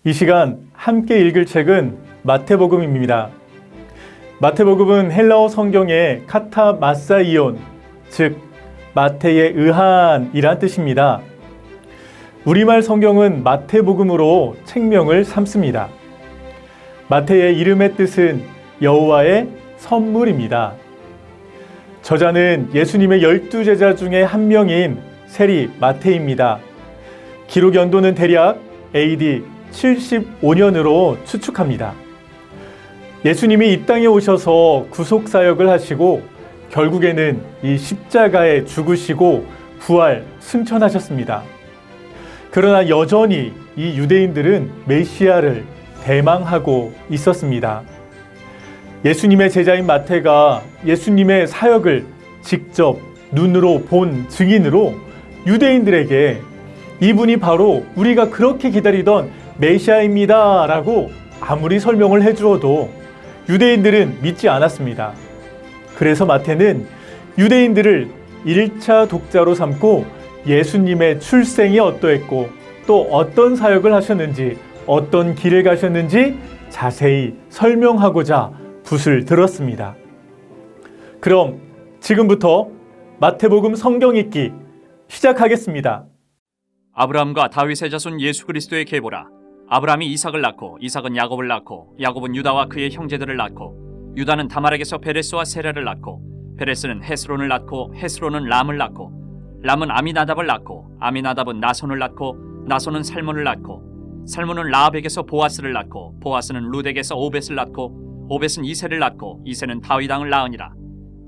이 시간 함께 읽을 책은 마태복음입니다. 마태복음은 헬라어 성경의 카타마사이온, 즉 마태의 의한이란 뜻입니다. 우리말 성경은 마태복음으로 책명을 삼습니다. 마태의 이름의 뜻은 여호와의 선물입니다. 저자는 예수님의 12제자 중에 한 명인 세리 마태입니다. 기록 연도는 대략 AD 75년으로 추측합니다. 예수님이 이 땅에 오셔서 구속사역을 하시고 결국에는 이 십자가에 죽으시고 부활, 승천하셨습니다. 그러나 여전히 이 유대인들은 메시아를 대망하고 있었습니다. 예수님의 제자인 마태가 예수님의 사역을 직접 눈으로 본 증인으로 유대인들에게 이분이 바로 우리가 그렇게 기다리던 메시아입니다 라고 아무리 설명을 해주어도 유대인들은 믿지 않았습니다. 그래서 마태는 유대인들을 1차 독자로 삼고 예수님의 출생이 어떠했고 또 어떤 사역을 하셨는지 어떤 길을 가셨는지 자세히 설명하고자 붓을 들었습니다. 그럼 지금부터 마태복음 성경 읽기 시작하겠습니다. 아브라함과 다윗의 자손 예수 그리스도의 계보라. 아브라함이 이삭을 낳고 이삭은 야곱을 낳고 야곱은 유다와 그의 형제들을 낳고 유다는 다말에게서 베레스와 세라를 낳고 베레스는 헤스론을 낳고 헤스론은 람을 낳고 람은 아미나답을 낳고 아미나답은 나손을 낳고 나손은 살몬을 낳고 살몬은 라합에게서 보아스를 낳고 보아스는 룻에게서 오벳을 낳고 오벳은 이새를 낳고 이새는 다윗 왕을 낳으니라.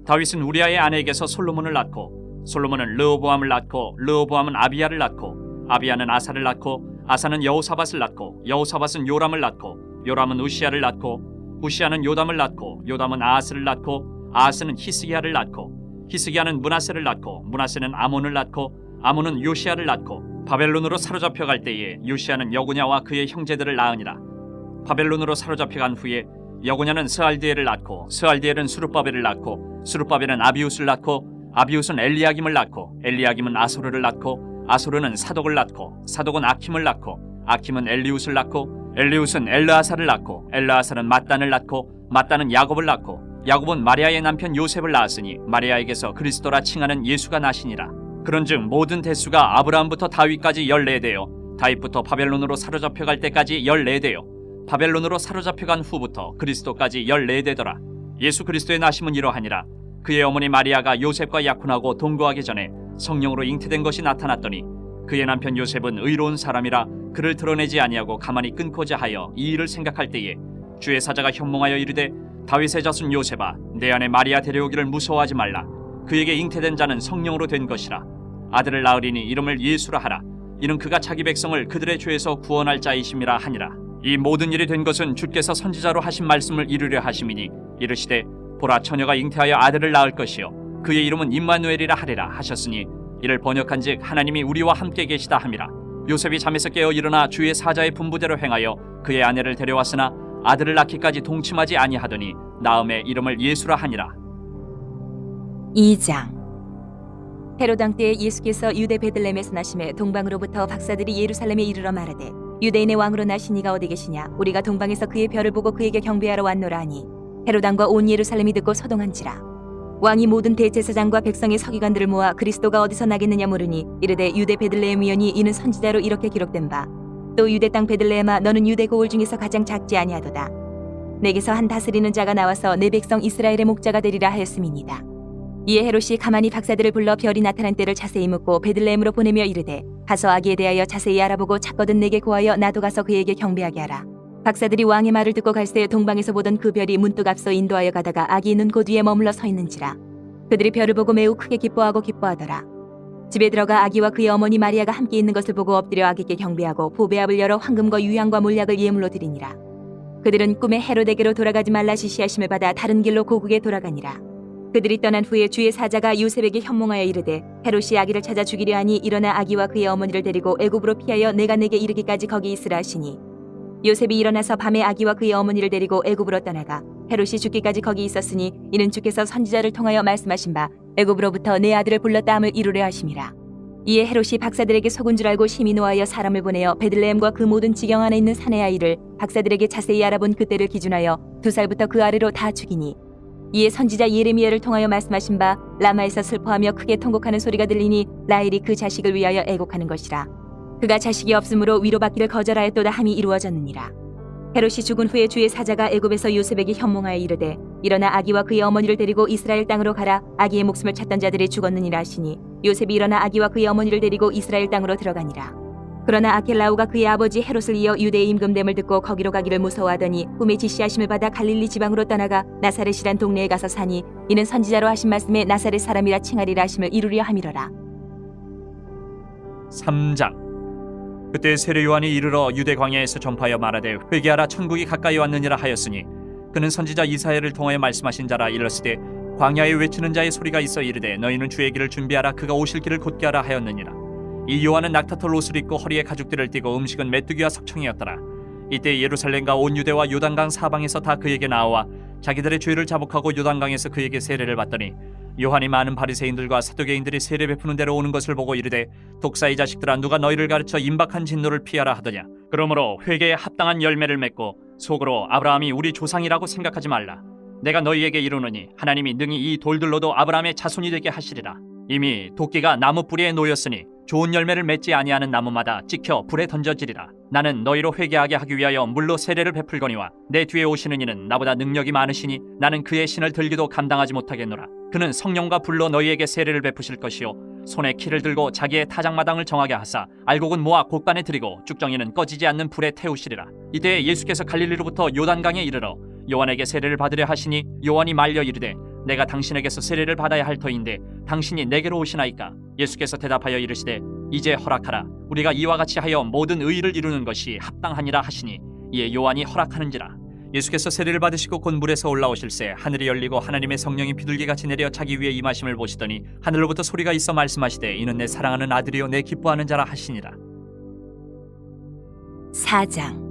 다윗은 우리아의 아내에게서 솔로몬을 낳고 솔로몬은 르호보암을 낳고 르호보암은 아비야를 낳고 아비야는 아사를 낳고 아사는 여호사밧을 낳고 여호사밧은 요람을 낳고 요람은 우시야를 낳고 우시야는 요담을 낳고 요담은 아하스를 낳고 아하스는 히스기야를 낳고 히스기야는 므낫세를 낳고 므낫세는 아몬을 낳고 아몬은 요시야를 낳고 바벨론으로 사로잡혀갈 때에 요시야는 여고냐와 그의 형제들을 낳으니라. 바벨론으로 사로잡혀간 후에 여고냐는 스알디엘을 낳고 스알디엘은 수룹바벨을 낳고 수룹바벨은 아비웃을 낳고 아비웃은 엘리야김을 낳고 엘리야김은 아소르를 낳고 아소르는 사독을 낳고 사독은 아킴을 낳고 아킴은 엘리웃을 낳고 엘리웃은 엘르아사를 낳고 엘르아사는 mat단을 낳고 mat단은 야곱을 낳고 야곱은 마리아의 남편 요셉을 낳았으니 마리아에게서 그리스도라 칭하는 예수가 나시니라. 그런즉 모든 대수가 아브라함부터 다윗까지 14대요 다윗부터 바벨론으로 사로잡혀갈 때까지 14대요 바벨론으로 사로잡혀간 후부터 그리스도까지 14대더라. 예수 그리스도의 나심은 이러하니라. 그의 어머니 마리아가 요셉과 약혼하고 동거하기 전에 성령으로 잉태된 것이 나타났더니 그의 남편 요셉은 의로운 사람이라 그를 드러내지 아니하고 가만히 끊고자 하여 이 일을 생각할 때에 주의 사자가 현몽하여 이르되 다윗의 자손 요셉아 내 아내 마리아 데려오기를 무서워하지 말라. 그에게 잉태된 자는 성령으로 된 것이라. 아들을 낳으리니 이름을 예수라 하라. 이는 그가 자기 백성을 그들의 죄에서 구원할 자이심이라 하니라. 이 모든 일이 된 것은 주께서 선지자로 하신 말씀을 이루려 하심이니 이르시되 보라 처녀가 잉태하여 아들을 낳을 것이요 그의 이름은 임마누엘이라 하리라 하셨으니 이를 번역한즉 하나님이 우리와 함께 계시다 함이라. 요셉이 잠에서 깨어 일어나 주의 사자의 분부대로 행하여 그의 아내를 데려왔으나 아들을 낳기까지 동침하지 아니하더니 나음에 이름을 예수라 하니라. 2장. 헤롯 왕 때에 예수께서 유대 베들레헴에서 나심에 동방으로부터 박사들이 예루살렘에 이르러 말하되 유대인의 왕으로 나신 이가 어디 계시냐 우리가 동방에서 그의 별을 보고 그에게 경배하러 왔노라 하니 헤롯 왕과 온 예루살렘이 듣고 소동한지라. 왕이 모든 대제사장과 백성의 서기관들을 모아 그리스도가 어디서 나겠느냐 물으니 이르되 유대 베들레헴이오니 이는 선지자로 이렇게 기록된 바 또 유대 땅 베들레헴아 너는 유대 고을 중에서 가장 작지 아니하도다. 내게서 한 다스리는 자가 나와서 내 백성 이스라엘의 목자가 되리라 하였음이니이다. 이에 헤롯이 가만히 박사들을 불러 별이 나타난 때를 자세히 묻고 베들레헴으로 보내며 이르되 가서 아기에 대하여 자세히 알아보고 찾거든 내게 구하여 나도 가서 그에게 경배하게 하라. 박사들이 왕의 말을 듣고 갈새 동방에서 보던 그 별이 문득 앞서 인도하여 가다가 아기 있는 곳 위에 머물러 서 있는지라. 그들이 별을 보고 매우 크게 기뻐하고 기뻐하더라. 집에 들어가 아기와 그의 어머니 마리아가 함께 있는 것을 보고 엎드려 아기께 경배하고 보배압을 열어 황금과 유향과 몰약을 예물로 드리니라. 그들은 꿈에 헤롯에게로 돌아가지 말라 지시하심을 받아 다른 길로 고국에 돌아가니라. 그들이 떠난 후에 주의 사자가 요셉에게 현몽하여 이르되 헤롯이 아기를 찾아 죽이려 하니 일어나 아기와 그의 어머니를 데리고 애굽으로 피하여 내가 내게 이르기까지 거기 있으라 하시니 요셉이 일어나서 밤에 아기와 그의 어머니를 데리고 애굽으로 떠나가 헤롯이 죽기까지 거기 있었으니 이는 주께서 선지자를 통하여 말씀하신 바 애굽으로부터 내 아들을 불렀다 함을 이루려 하심이라. 이에 헤롯이 박사들에게 속은 줄 알고 심히 노하여 사람을 보내어 베들레헴과 그 모든 지경 안에 있는 산의 아이를 박사들에게 자세히 알아본 그때를 기준하여 2살부터 그 아래로 다 죽이니, 이에 선지자 예레미야를 통하여 말씀하신 바 라마에서 슬퍼하며 크게 통곡하는 소리가 들리니 라헬이 그 자식을 위하여 애곡하는 것이라. 그가 자식이 없으므로 위로받기를 거절하였도다 함이 이루어졌느니라. 헤롯이 죽은 후에 주의 사자가 애굽에서 요셉에게 현몽하여 이르되 일어나 아기와 그의 어머니를 데리고 이스라엘 땅으로 가라. 아기의 목숨을 찾던 자들이 죽었느니라 하시니 요셉이 일어나 아기와 그의 어머니를 데리고 이스라엘 땅으로 들어가니라. 그러나 아켈라오가 그의 아버지 헤롯을 이어 유대의 임금됨을 듣고 거기로 가기를 무서워하더니 꿈에 지시하심을 받아 갈릴리 지방으로 떠나가 나사렛이란 동네에 가서 사니 이는 선지자로 하신 말씀에 나사렛 사람이라 칭하리라 하심을 이루려 함이로라. 3장. 그때 세례 요한이 이르러 유대 광야에서 전파하여 말하되 회개하라 천국이 가까이 왔느니라 하였으니 그는 선지자 이사야를 통하여 말씀하신 자라. 일렀으되 광야에 외치는 자의 소리가 있어 이르되 너희는 주의 길을 준비하라. 그가 오실 길을 곧게 하라 하였느니라. 이 요한은 낙타털 옷을 입고 허리에 가죽들을 띠고 음식은 메뚜기와 석청이었더라. 이때 예루살렘과 온 유대와 요단강 사방에서 다 그에게 나와 자기들의 죄를 자복하고 요단강에서 그에게 세례를 받더니 요한이 많은 바리새인들과 사두개인들이 세례 베푸는 데로 오는 것을 보고 이르되 독사의 자식들아 누가 너희를 가르쳐 임박한 진노를 피하라 하더냐. 그러므로 회개에 합당한 열매를 맺고 속으로 아브라함이 우리 조상이라고 생각하지 말라. 내가 너희에게 이르노니 하나님이 능히 이 돌들로도 아브라함의 자손이 되게 하시리라. 이미 도끼가 나무 뿌리에 놓였으니 좋은 열매를 맺지 아니하는 나무마다 찍혀 불에 던져지리라. 나는 너희로 회개하게 하기 위하여 물로 세례를 베풀거니와 내 뒤에 오시는 이는 나보다 능력이 많으시니 나는 그의 신을 들기도 감당하지 못하겠노라. 그는 성령과 불로 너희에게 세례를 베푸실 것이요 손에 키를 들고 자기의 타작마당을 정하게 하사 알곡은 모아 곡간에 들이고 쭉정이는 꺼지지 않는 불에 태우시리라. 이때 예수께서 갈릴리로부터 요단강에 이르러 요한에게 세례를 받으려 하시니 요한이 말려 이르되 내가 당신에게서 세례를 받아야 할 터인데 당신이 내게로 오시나이까. 예수께서 대답하여 이르시되 이제 허락하라. 우리가 이와 같이 하여 모든 의의를 이루는 것이 합당하니라 하시니 이에 요한이 허락하는지라. 예수께서 세례를 받으시고 곧 물에서 올라오실새 하늘이 열리고 하나님의 성령이 비둘기같이 내려 자기 위에 임하심을 보시더니 하늘로부터 소리가 있어 말씀하시되 이는 내 사랑하는 아들이요 내 기뻐하는 자라 하시니라. 4장.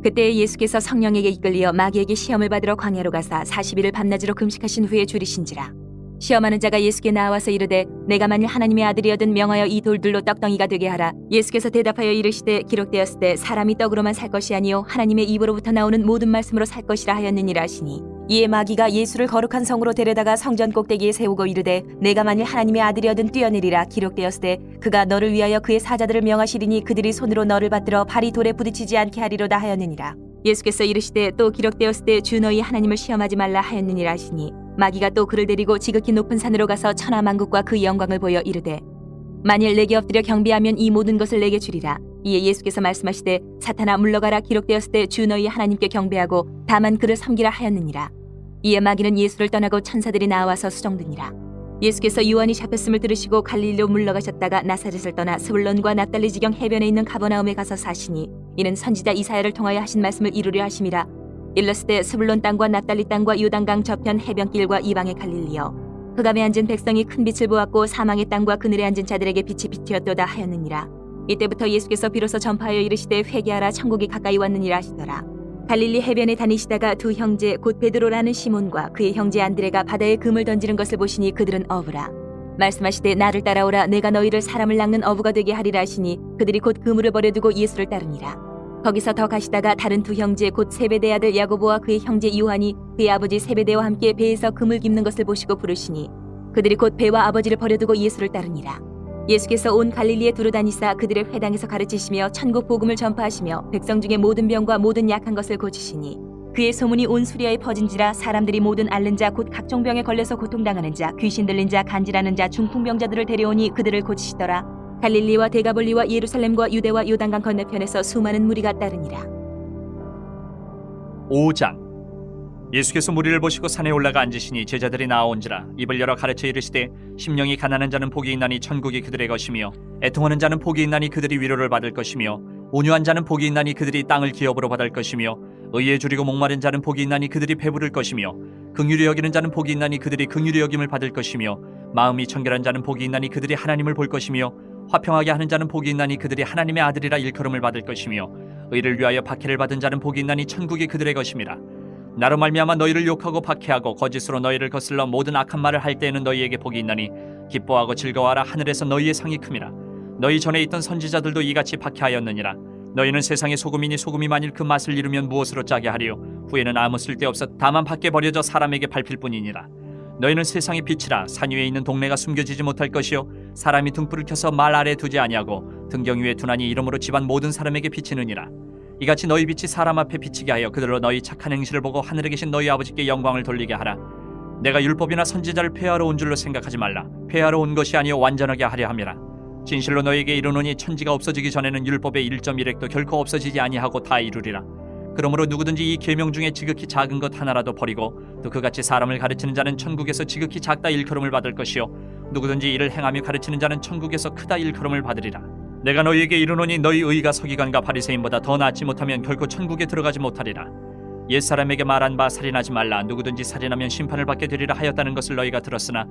그때 예수께서 성령에게 이끌리어 마귀에게 시험을 받으러 광야로 가사 40일을 밤낮으로 금식하신 후에 줄이신지라. 시험하는 자가 예수께 나와서 이르되 내가 만일 하나님의 아들이여든 명하여 이 돌들로 떡덩이가 되게 하라. 예수께서 대답하여 이르시되 기록되었을 때 사람이 떡으로만 살 것이 아니요 하나님의 입으로부터 나오는 모든 말씀으로 살 것이라 하였느니라 하시니 이에 마귀가 예수를 거룩한 성으로 데려다가 성전 꼭대기에 세우고 이르되 내가 만일 하나님의 아들이여든 뛰어내리라. 기록되었을 때 그가 너를 위하여 그의 사자들을 명하시리니 그들이 손으로 너를 받들어 발이 돌에 부딪히지 않게 하리로다 하였느니라. 예수께서 이르시되 또 기록되었을 때 주 너희 하나님을 시험하지 말라 하였느니라 하시니 마귀가 또 그를 데리고 지극히 높은 산으로 가서 천하만국과 그 영광을 보여 이르되 만일 내게 엎드려 경배하면 이 모든 것을 내게 주리라. 이에 예수께서 말씀하시되 사탄아 물러가라. 기록되었을 때 주 너희 하나님께 경배하고 다만 그를 섬기라 하였느니라. 이에 마귀는 예수를 떠나고 천사들이 나와서 수종드니라. 예수께서 요한이 잡혔음을 들으시고 갈릴리로 물러가셨다가 나사렛을 떠나 스불론과 납달리 지경 해변에 있는 가버나움에 가서 사시니 이는 선지자 이사야를 통하여 하신 말씀을 이루려 하심이라. 일렀을 때 스불론 땅과 납달리 땅과 요단강 저편 해변길과 이방의 갈릴리여 흑암에 앉은 백성이 큰 빛을 보았고 사망의 땅과 그늘에 앉은 자들에게 빛이 비튀었도다 하였느니라. 이때부터 예수께서 비로소 전파하여 이르시되 회개하라 천국이 가까이 왔느니라 하시더라. 갈릴리 해변에 다니시다가 두 형제 곧 베드로라는 시몬과 그의 형제 안드레가 바다에 금을 던지는 것을 보시니 그들은 어부라. 말씀하시되 나를 따라오라. 내가 너희를 사람을 낚는 어부가 되게 하리라 하시니 그들이 곧 그물을 버려두고 예수를 따르니라. 거기서 더 가시다가 다른 두 형제 곧 세베대 아들 야고보와 그의 형제 요한이 그의 아버지 세베대와 함께 배에서 금을 깁는 것을 보시고 부르시니 그들이 곧 배와 아버지를 버려두고 예수를 따르니라. 예수께서 온 갈릴리에 두루 다니사 그들의 회당에서 가르치시며 천국 복음을 전파하시며 백성 중에 모든 병과 모든 약한 것을 고치시니 그의 소문이 온 수리아에 퍼진지라. 사람들이 모든 앓는 자 곧 각종 병에 걸려서 고통당하는 자 귀신 들린 자 간질하는 자 중풍병자들을 데려오니 그들을 고치시더라. 갈릴리와 데가볼리와 예루살렘과 유대와 요단강 건너편에서 수많은 무리가 따르니라. 5장. 예수께서 무리를 보시고 산에 올라가 앉으시니 제자들이 나아온지라. 입을 열어 가르쳐 이르시되 심령이 가난한 자는 복이 있나니 천국이 그들의 것이며 애통하는 자는 복이 있나니 그들이 위로를 받을 것이며 온유한 자는 복이 있나니 그들이 땅을 기업으로 받을 것이며 의에 줄이고 목마른 자는 복이 있나니 그들이 배부를 것이며 긍휼히 여기는 자는 복이 있나니 그들이 긍휼히 여김을 받을 것이며 마음이 청결한 자는 복이 있나니 그들이 하나님을 볼 것이며 화평하게 하는 자는 복이 있나니 그들이 하나님의 아들이라 일컬음을 받을 것이며 의를 위하여 박해를 받은 자는 복이 있나니 천국이 그들의 것임이라. 나로 말미암아 너희를 욕하고 박해하고 거짓으로 너희를 거슬러 모든 악한 말을 할 때에는 너희에게 복이 있나니 기뻐하고 즐거워하라. 하늘에서 너희의 상이 큼이라. 너희 전에 있던 선지자들도 이같이 박해하였느니라. 너희는 세상의 소금이니 소금이 만일 그 맛을 잃으면 무엇으로 짜게 하리요? 후에는 아무 쓸데없어 다만 밖에 버려져 사람에게 밟힐 뿐이니라. 너희는 세상의 빛이라. 산 위에 있는 동네가 숨겨지지 못할 것이요 사람이 등불을 켜서 말 아래 두지 아니하고 등경 위에 두나니 이러므로 집안 모든 사람에게 비치느니라. 이같이 너희 빛이 사람 앞에 비치게 하여 그들로 너희 착한 행실을 보고 하늘에 계신 너희 아버지께 영광을 돌리게 하라. 내가 율법이나 선지자를 폐하러 온 줄로 생각하지 말라. 폐하러 온 것이 아니요 완전하게 하려 함이라. 진실로 너희에게 이르노니 천지가 없어지기 전에는 율법의 1.1획도 결코 없어지지 아니하고 다 이루리라. 그러므로 누구든지 이 계명 중에 지극히 작은 것 하나라도 버리고 또 그같이 사람을 가르치는 자는 천국에서 지극히 작다 일컬음을 받을 것이요 누구든지 이를 행하며 가르치는 자는 천국에서 크다 일컬음을 받으리라. 내가 너희에게 이르노니 너희 의가 서기관과 바리새인보다 더 낫지 못하면 결코 천국에 들어가지 못하리라. 옛사람에게 말한 바 살인하지 말라. 누구든지 살인하면 심판을 받게 되리라 하였다는 것을 너희가 들었으나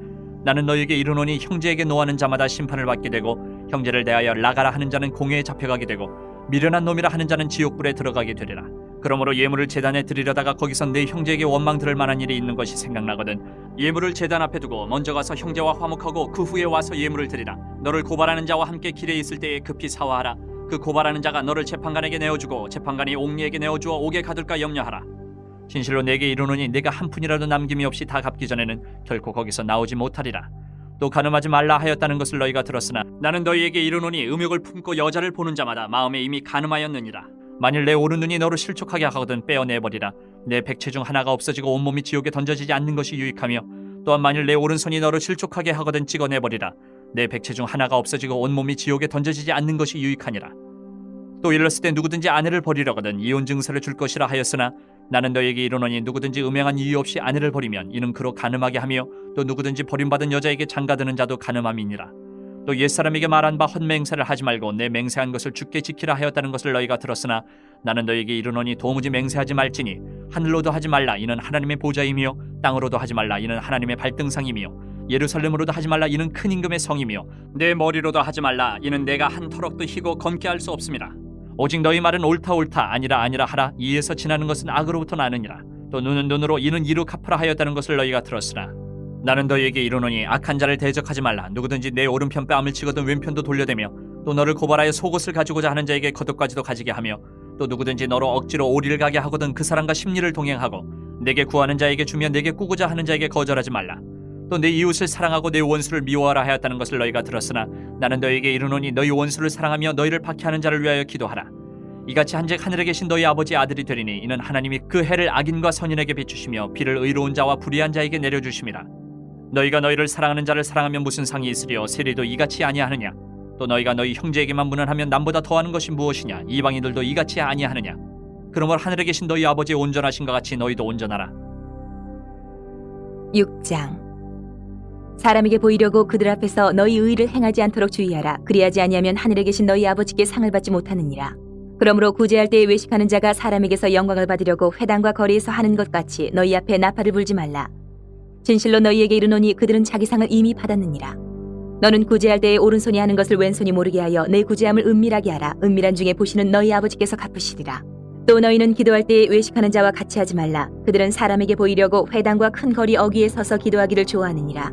나는 너희에게 이르노니 형제에게 노하는 자마다 심판을 받게 되고 형제를 대하여 나가라 하는 자는 공회에 잡혀가게 되고 미련한 놈이라 하는 자는 지옥불에 들어가게 되리라. 그러므로 예물을 제단에 드리려다가 거기서 내 형제에게 원망 들을 만한 일이 있는 것이 생각나거든 예물을 제단 앞에 두고 먼저 가서 형제와 화목하고 그 후에 와서 예물을 드리라. 너를 고발하는 자와 함께 길에 있을 때에 급히 사화하라. 그 고발하는 자가 너를 재판관에게 내어주고 재판관이 옥리에게 내어주어 옥에 가둘까 염려하라. 진실로 내게 이르노니 내가 한 푼이라도 남김이 없이 다 갚기 전에는 결코 거기서 나오지 못하리라. 또 간음하지 말라 하였다는 것을 너희가 들었으나 나는 너희에게 이르노니 음욕을 품고 여자를 보는 자마다 마음에 이미 간음하였느니라. 만일 내 오른눈이 너를 실족하게 하거든 빼어내버리라. 내 백체 중 하나가 없어지고 온몸이 지옥에 던져지지 않는 것이 유익하며 또한 만일 내 오른손이 너를 실족하게 하거든 찍어내버리라. 내 백체 중 하나가 없어지고 온몸이 지옥에 던져지지 않는 것이 유익하니라. 또 일렀을 때 누구든지 아내를 버리려거든 이혼 증서를 줄 것이라 하였으나 나는 너에게 이르노니 누구든지 음행한 이유 없이 아내를 버리면 이는 그로 간음하게 하며 또 누구든지 버림받은 여자에게 장가드는 자도 간음함이니라. 또 옛사람에게 말한 바 헛맹세를 하지 말고 내 맹세한 것을 주께 지키라 하였다는 것을 너희가 들었으나 나는 너에게 이르노니 도무지 맹세하지 말지니 하늘로도 하지 말라 이는 하나님의 보좌이며 땅으로도 하지 말라 이는 하나님의 발등상이며 예루살렘으로도 하지 말라 이는 큰 임금의 성이며 내 머리로도 하지 말라 이는 내가 한 터럭도 희고 검게 할 수 없음이라. 오직 너희 말은 옳다 옳다 아니라 아니라 하라. 이에서 지나는 것은 악으로부터 나느니라. 또 눈은 눈으로 이는 이로 갚으라 하였다는 것을 너희가 들었으나 나는 너희에게 이르노니 악한 자를 대적하지 말라. 누구든지 내 오른편 뺨을 치거든 왼편도 돌려대며 또 너를 고발하여 속옷을 가지고자 하는 자에게 겉옷까지도 가지게 하며 또 누구든지 너로 억지로 오리를 가게 하거든 그 사람과 심리를 동행하고 내게 구하는 자에게 주며 내게 꾸고자 하는 자에게 거절하지 말라. 또 내 이웃을 사랑하고 내 원수를 미워하라 하였다는 것을 너희가 들었으나 나는 너희에게 이르노니 너희 원수를 사랑하며 너희를 박해하는 자를 위하여 기도하라. 이같이 한즉 하늘에 계신 너희 아버지 아들이 되리니 이는 하나님이 그 해를 악인과 선인에게 비추시며 비를 의로운 자와 불의한 자에게 내려주심이라. 너희가 너희를 사랑하는 자를 사랑하면 무슨 상이 있으리요? 세리도 이같이 아니하느냐? 또 너희가 너희 형제에게만 무난하면 남보다 더하는 것이 무엇이냐? 이방인들도 이같이 아니하느냐? 그러므로 하늘에 계신 너희 아버지의 온전하신 것 같이 너희도 온전하라. 6장. 사람에게 보이려고 그들 앞에서 너희 의를 행하지 않도록 주의하라. 그리하지 아니하면 하늘에 계신 너희 아버지께 상을 받지 못하느니라. 그러므로 구제할 때에 외식하는 자가 사람에게서 영광을 받으려고 회당과 거리에서 하는 것 같이 너희 앞에 나팔을 불지 말라. 진실로 너희에게 이르노니 그들은 자기 상을 이미 받았느니라. 너는 구제할 때에 오른손이 하는 것을 왼손이 모르게 하여 내 구제함을 은밀하게 하라. 은밀한 중에 보시는 너희 아버지께서 갚으시리라. 또 너희는 기도할 때에 외식하는 자와 같이 하지 말라. 그들은 사람에게 보이려고 회당과 큰 거리 어귀에 서서 기도하기를 좋아하느니라.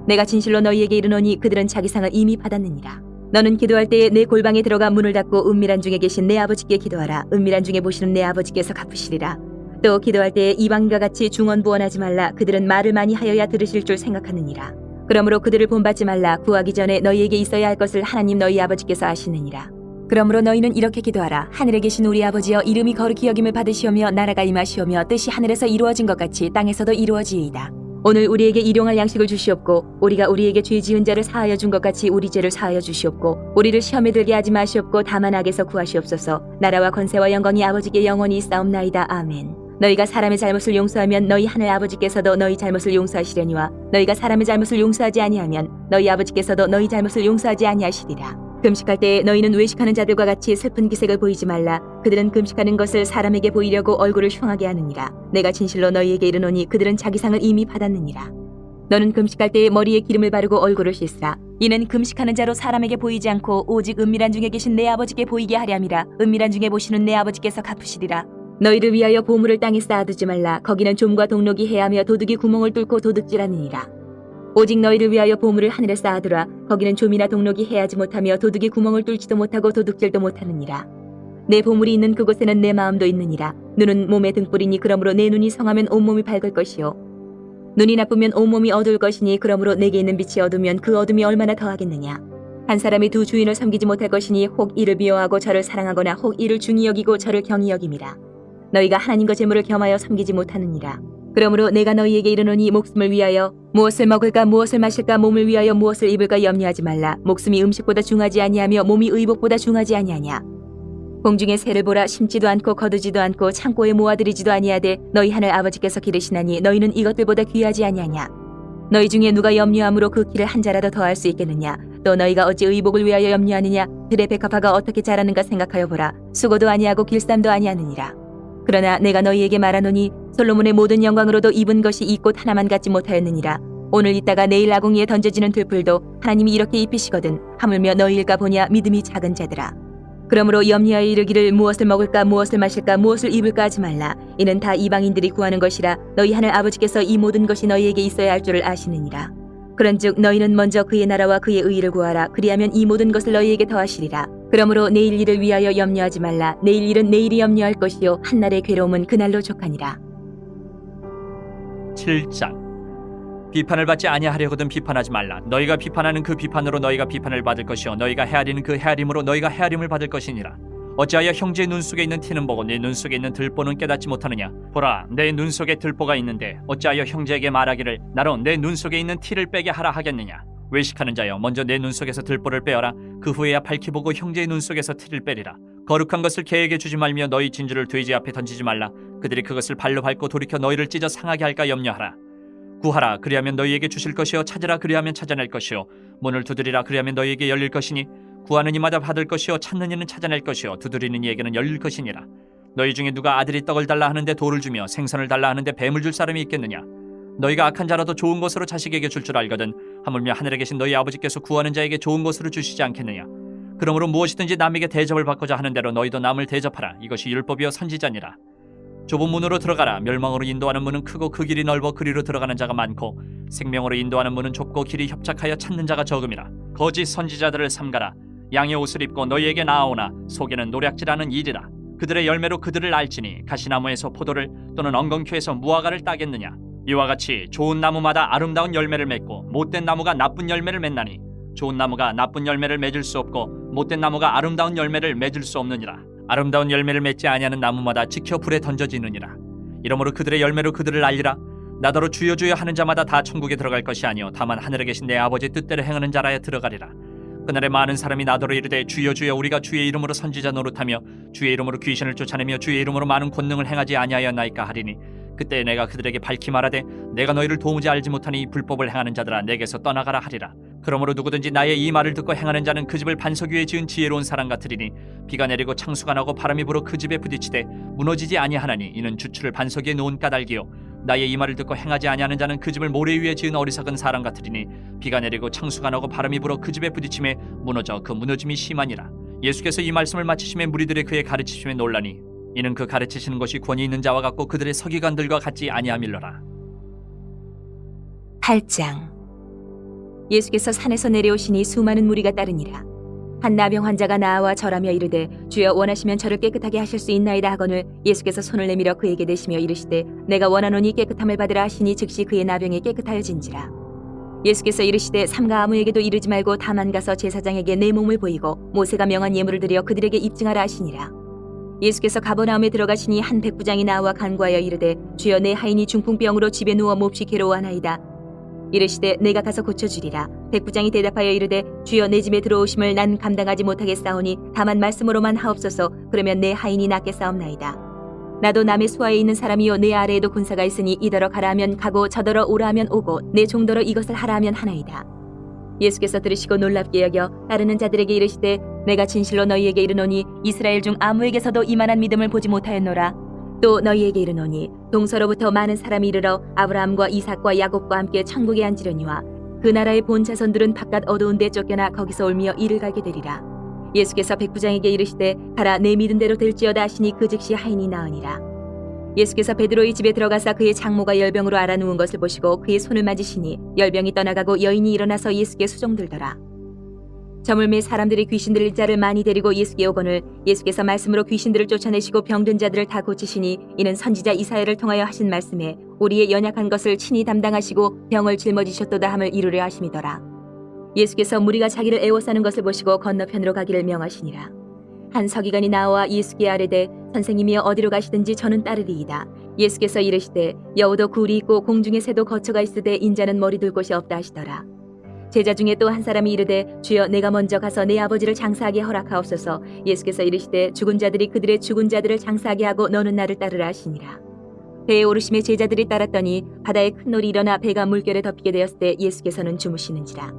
내가 진실로 너희에게 이르노니 그들은 자기 상을 이미 받았느니라. 너는 기도할 때에 내 골방에 들어가 문을 닫고 은밀한 중에 계신 내 아버지께 기도하라. 은밀한 중에 보시는 내 아버지께서 갚으시리라. 또 기도할 때에 이방인과 같이 중언부언하지 말라. 그들은 말을 많이 하여야 들으실 줄 생각하느니라. 그러므로 그들을 본받지 말라. 구하기 전에 너희에게 있어야 할 것을 하나님 너희 아버지께서 아시느니라. 그러므로 너희는 이렇게 기도하라. 하늘에 계신 우리 아버지여 이름이 거룩히 여김을 받으시오며 나라가 임하시오며 뜻이 하늘에서 이루어진 것 같이 땅에서도 이루어지이다. 오늘 우리에게 일용할 양식을 주시옵고 우리가 우리에게 죄 지은 자를 사하여 준 것 같이 우리 죄를 사하여 주시옵고 우리를 시험에 들게 하지 마시옵고 다만 악에서 구하시옵소서. 나라와 권세와 영광이 아버지께 영원히 있사옵나이다. 아멘. 너희가 사람의 잘못을 용서하면 너희 하늘 아버지께서도 너희 잘못을 용서하시려니와 너희가 사람의 잘못을 용서하지 아니하면 너희 아버지께서도 너희 잘못을 용서하지 아니하시리라. 금식할 때에 너희는 외식하는 자들과 같이 슬픈 기색을 보이지 말라. 그들은 금식하는 것을 사람에게 보이려고 얼굴을 흉하게 하느니라. 내가 진실로 너희에게 이르노니 그들은 자기 상을 이미 받았느니라. 너는 금식할 때에 머리에 기름을 바르고 얼굴을 씻으라. 이는 금식하는 자로 사람에게 보이지 않고 오직 은밀한 중에 계신 내 아버지께 보이게 하렴이라. 은밀한 중에 보시는 내 아버지께서 갚으시리라. 너희를 위하여 보물을 땅에 쌓아두지 말라. 거기는 좀과 동록이 해하며 도둑이 구멍을 뚫고 도둑질하느니라. 오직 너희를 위하여 보물을 하늘에 쌓아두라. 거기는 좀이나 동록이 해하지 못하며 도둑이 구멍을 뚫지도 못하고 도둑질도 못하느니라. 내 보물이 있는 그곳에는 내 마음도 있느니라. 눈은 몸의 등불이니 그러므로 내 눈이 성하면 온몸이 밝을 것이요 눈이 나쁘면 온몸이 어두울 것이니 그러므로 내게 있는 빛이 어두면 그 어둠이 얼마나 더하겠느냐. 한 사람이 두 주인을 섬기지 못할 것이니 혹 이를 미워하고 저를 사랑하거나 혹 이를 중히 여기고 저를 경히 여김이라. 너희가 하나님과 재물을 겸하여 섬기지 못하느니라. 그러므로 내가 너희에게 이르노니 목숨을 위하여 무엇을 먹을까 무엇을 마실까 몸을 위하여 무엇을 입을까 염려하지 말라. 목숨이 음식보다 중하지 아니하며 몸이 의복보다 중하지 아니하냐. 공중의 새를 보라. 심지도 않고 거두지도 않고 창고에 모아들이지도 아니하되 너희 하늘 아버지께서 기르시나니 너희는 이것들보다 귀하지 아니하냐. 너희 중에 누가 염려함으로 그 키를 한 자라도 더할 수 있겠느냐. 또 너희가 어찌 의복을 위하여 염려하느냐. 들의 백합화가 어떻게 자라는가 생각하여 보라. 수고도 아니하고 길쌈도 아니하느니라. 그러나 내가 너희에게 말하노니 솔로몬의 모든 영광으로도 입은 것이 이 꽃 하나만 갖지 못하였느니라. 오늘 있다가 내일 아궁이에 던져지는 들풀도 하나님이 이렇게 입히시거든. 하물며 너희일까 보냐. 믿음이 작은 자들아. 그러므로 염려하여 이르기를 무엇을 먹을까 무엇을 마실까 무엇을 입을까 하지 말라. 이는 다 이방인들이 구하는 것이라. 너희 하늘 아버지께서 이 모든 것이 너희에게 있어야 할 줄을 아시느니라. 그런즉 너희는 먼저 그의 나라와 그의 의를 구하라. 그리하면 이 모든 것을 너희에게 더하시리라. 그러므로 내일 일을 위하여 염려하지 말라. 내일 일은 내일이 염려할 것이요 한날의 괴로움은 그날로 족하니라. 7장. 비판을 받지 아니하려거든 비판하지 말라. 너희가 비판하는 그 비판으로 너희가 비판을 받을 것이요 너희가 헤아리는 그 헤아림으로 너희가 헤아림을 받을 것이니라. 어찌하여 형제의 눈 속에 있는 티는 보고 네 눈 속에 있는 들보는 깨닫지 못하느냐. 보라, 내 눈 속에 들보가 있는데 어찌하여 형제에게 말하기를 나로 내 눈 속에 있는 티를 빼게 하라 하겠느냐. 외식하는 자여, 먼저 내 눈 속에서 들보를 빼어라. 그 후에야 밝히 보고 형제의 눈 속에서 티를 빼리라. 거룩한 것을 개에게 주지 말며 너희 진주를 돼지 앞에 던지지 말라. 그들이 그것을 발로 밟고 돌이켜 너희를 찢어 상하게 할까 염려하라. 구하라, 그리하면 너희에게 주실 것이요 찾으라, 그리하면 찾아낼 것이요 문을 두드리라, 그리하면 너희에게 열릴 것이니 구하는 이마다 받을 것이요 찾는 이는 찾아낼 것이요 두드리는 이에게는 열릴 것이니라. 너희 중에 누가 아들이 떡을 달라 하는데 돌을 주며 생선을 달라 하는데 뱀을 줄 사람이 있겠느냐. 너희가 악한 자라도 좋은 것으로 자식에게 줄 줄 알거든 하물며 하늘에 계신 너희 아버지께서 구하는 자에게 좋은 것으로 주시지 않겠느냐. 그러므로 무엇이든지 남에게 대접을 받고자 하는 대로 너희도 남을 대접하라. 이것이 율법이요 선지자니라. 좁은 문으로 들어가라. 멸망으로 인도하는 문은 크고 그 길이 넓어 그리로 들어가는 자가 많고 생명으로 인도하는 문은 좁고 길이 협착하여 찾는 자가 적음이라. 거짓 선지자들을 삼가라. 양의 옷을 입고 너희에게 나아오나 속에는 노략질하는 일이라. 그들의 열매로 그들을 알지니 가시나무에서 포도를 또는 엉겅퀴에서 무화과를 따겠느냐. 이와 같이 좋은 나무마다 아름다운 열매를 맺고 못된 나무가 나쁜 열매를 맺나니 좋은 나무가 나쁜 열매를 맺을 수 없고 못된 나무가 아름다운 열매를 맺을 수 없느니라. 아름다운 열매를 맺지 아니하는 나무마다 지켜 불에 던져지느니라. 이러므로 그들의 열매로 그들을 알리라. 나더러 주여 주여 하는 자마다 다 천국에 들어갈 것이 아니요 다만 하늘에 계신 내 아버지 뜻대로 행하는 자라야 들어가리라. 그날에 많은 사람이 나더러 이르되 주여 주여 우리가 주의 이름으로 선지자 노릇하며 주의 이름으로 귀신을 쫓아내며 주의 이름으로 많은 권능을 행하지 아니하였나이까 하리니 그때 내가 그들에게 밝히 말하되 내가 너희를 도무지 알지 못하니 이 불법을 행하는 자들아 내게서 떠나가라 하리라. 그러므로 누구든지 나의 이 말을 듣고 행하는 자는 그 집을 반석 위에 지은 지혜로운 사람 같으리니 비가 내리고 창수가 나고 바람이 불어 그 집에 부딪히되 무너지지 아니하나니 이는 주추를 반석 위에 놓은 까닭이요 나의 이 말을 듣고 행하지 아니하는 자는 그 집을 모래 위에 지은 어리석은 사람 같으리니 비가 내리고 창수가 나고 바람이 불어 그 집에 부딪힘에 무너져 그 무너짐이 심하니라. 예수께서 이 말씀을 마치심에 무리들의 그의 가르치심에 놀라니 이는 그 가르치시는 것이 권위 있는 자와 같고 그들의 서기관들과 같지 아니함일러라. 8장. 예수께서 산에서 내려오시니 수많은 무리가 따르니라. 한 나병 환자가 나와 절하며 이르되 주여 원하시면 저를 깨끗하게 하실 수 있나이다 하거늘 예수께서 손을 내밀어 그에게 대시며 이르시되 내가 원하노니 깨끗함을 받으라 하시니 즉시 그의 나병이 깨끗하여진지라. 예수께서 이르시되 삼가 아무에게도 이르지 말고 다만 가서 제사장에게 내 몸을 보이고 모세가 명한 예물을 드려 그들에게 입증하라 하시니라. 예수께서 가버나움에 들어가시니 한 백부장이 나와 간구하여 이르되 주여 내 하인이 중풍병으로 집에 누워 몹시 괴로워하나이다. 이르시되 내가 가서 고쳐주리라. 백부장이 대답하여 이르되 주여 내 집에 들어오심을 난 감당하지 못하겠사오니 다만 말씀으로만 하옵소서. 그러면 내 하인이 낫겠사옵나이다. 나도 남의 수하에 있는 사람이요 내 아래에도 군사가 있으니 이더러 가라 하면 가고 저더러 오라 하면 오고 내 종더러 이것을 하라 하면 하나이다. 예수께서 들으시고 놀랍게 여겨 따르는 자들에게 이르시되 내가 진실로 너희에게 이르노니 이스라엘 중 아무에게서도 이만한 믿음을 보지 못하였노라. 또 너희에게 이르노니 동서로부터 많은 사람이 이르러 아브라함과 이삭과 야곱과 함께 천국에 앉으려니와 그 나라의 본 자손들은 바깥 어두운 데 쫓겨나 거기서 울며 이를 갈게 되리라. 예수께서 백부장에게 이르시되 가라 내 믿은 대로 될지어다 하시니 그 즉시 하인이 나으니라. 예수께서 베드로의 집에 들어가사 그의 장모가 열병으로 앓아 누운 것을 보시고 그의 손을 맞으시니 열병이 떠나가고 여인이 일어나서 예수께 수종들더라. 저물매 사람들이 귀신 들린 자를 많이 데리고 예수께 오거늘 예수께서 말씀으로 귀신들을 쫓아내시고 병든 자들을 다 고치시니 이는 선지자 이사야를 통하여 하신 말씀에 우리의 연약한 것을 친히 담당하시고 병을 짊어지셨도다 함을 이루려 하심이더라. 예수께서 무리가 자기를 애워싸는 것을 보시고 건너편으로 가기를 명하시니라. 한 서기관이 나와 예수께 아뢰되 선생님이여 어디로 가시든지 저는 따르리이다. 예수께서 이르시되 여우도 굴이 있고 공중의 새도 거처가 있으되 인자는 머리 둘 곳이 없다 하시더라. 제자 중에 또 한 사람이 이르되 주여 내가 먼저 가서 내 아버지를 장사하게 허락하옵소서. 예수께서 이르시되 죽은 자들이 그들의 죽은 자들을 장사하게 하고 너는 나를 따르라 하시니라. 배에 오르심에 제자들이 따랐더니 바다에 큰 놀이 일어나 배가 물결에 덮이게 되었을 때 예수께서는 주무시는지라.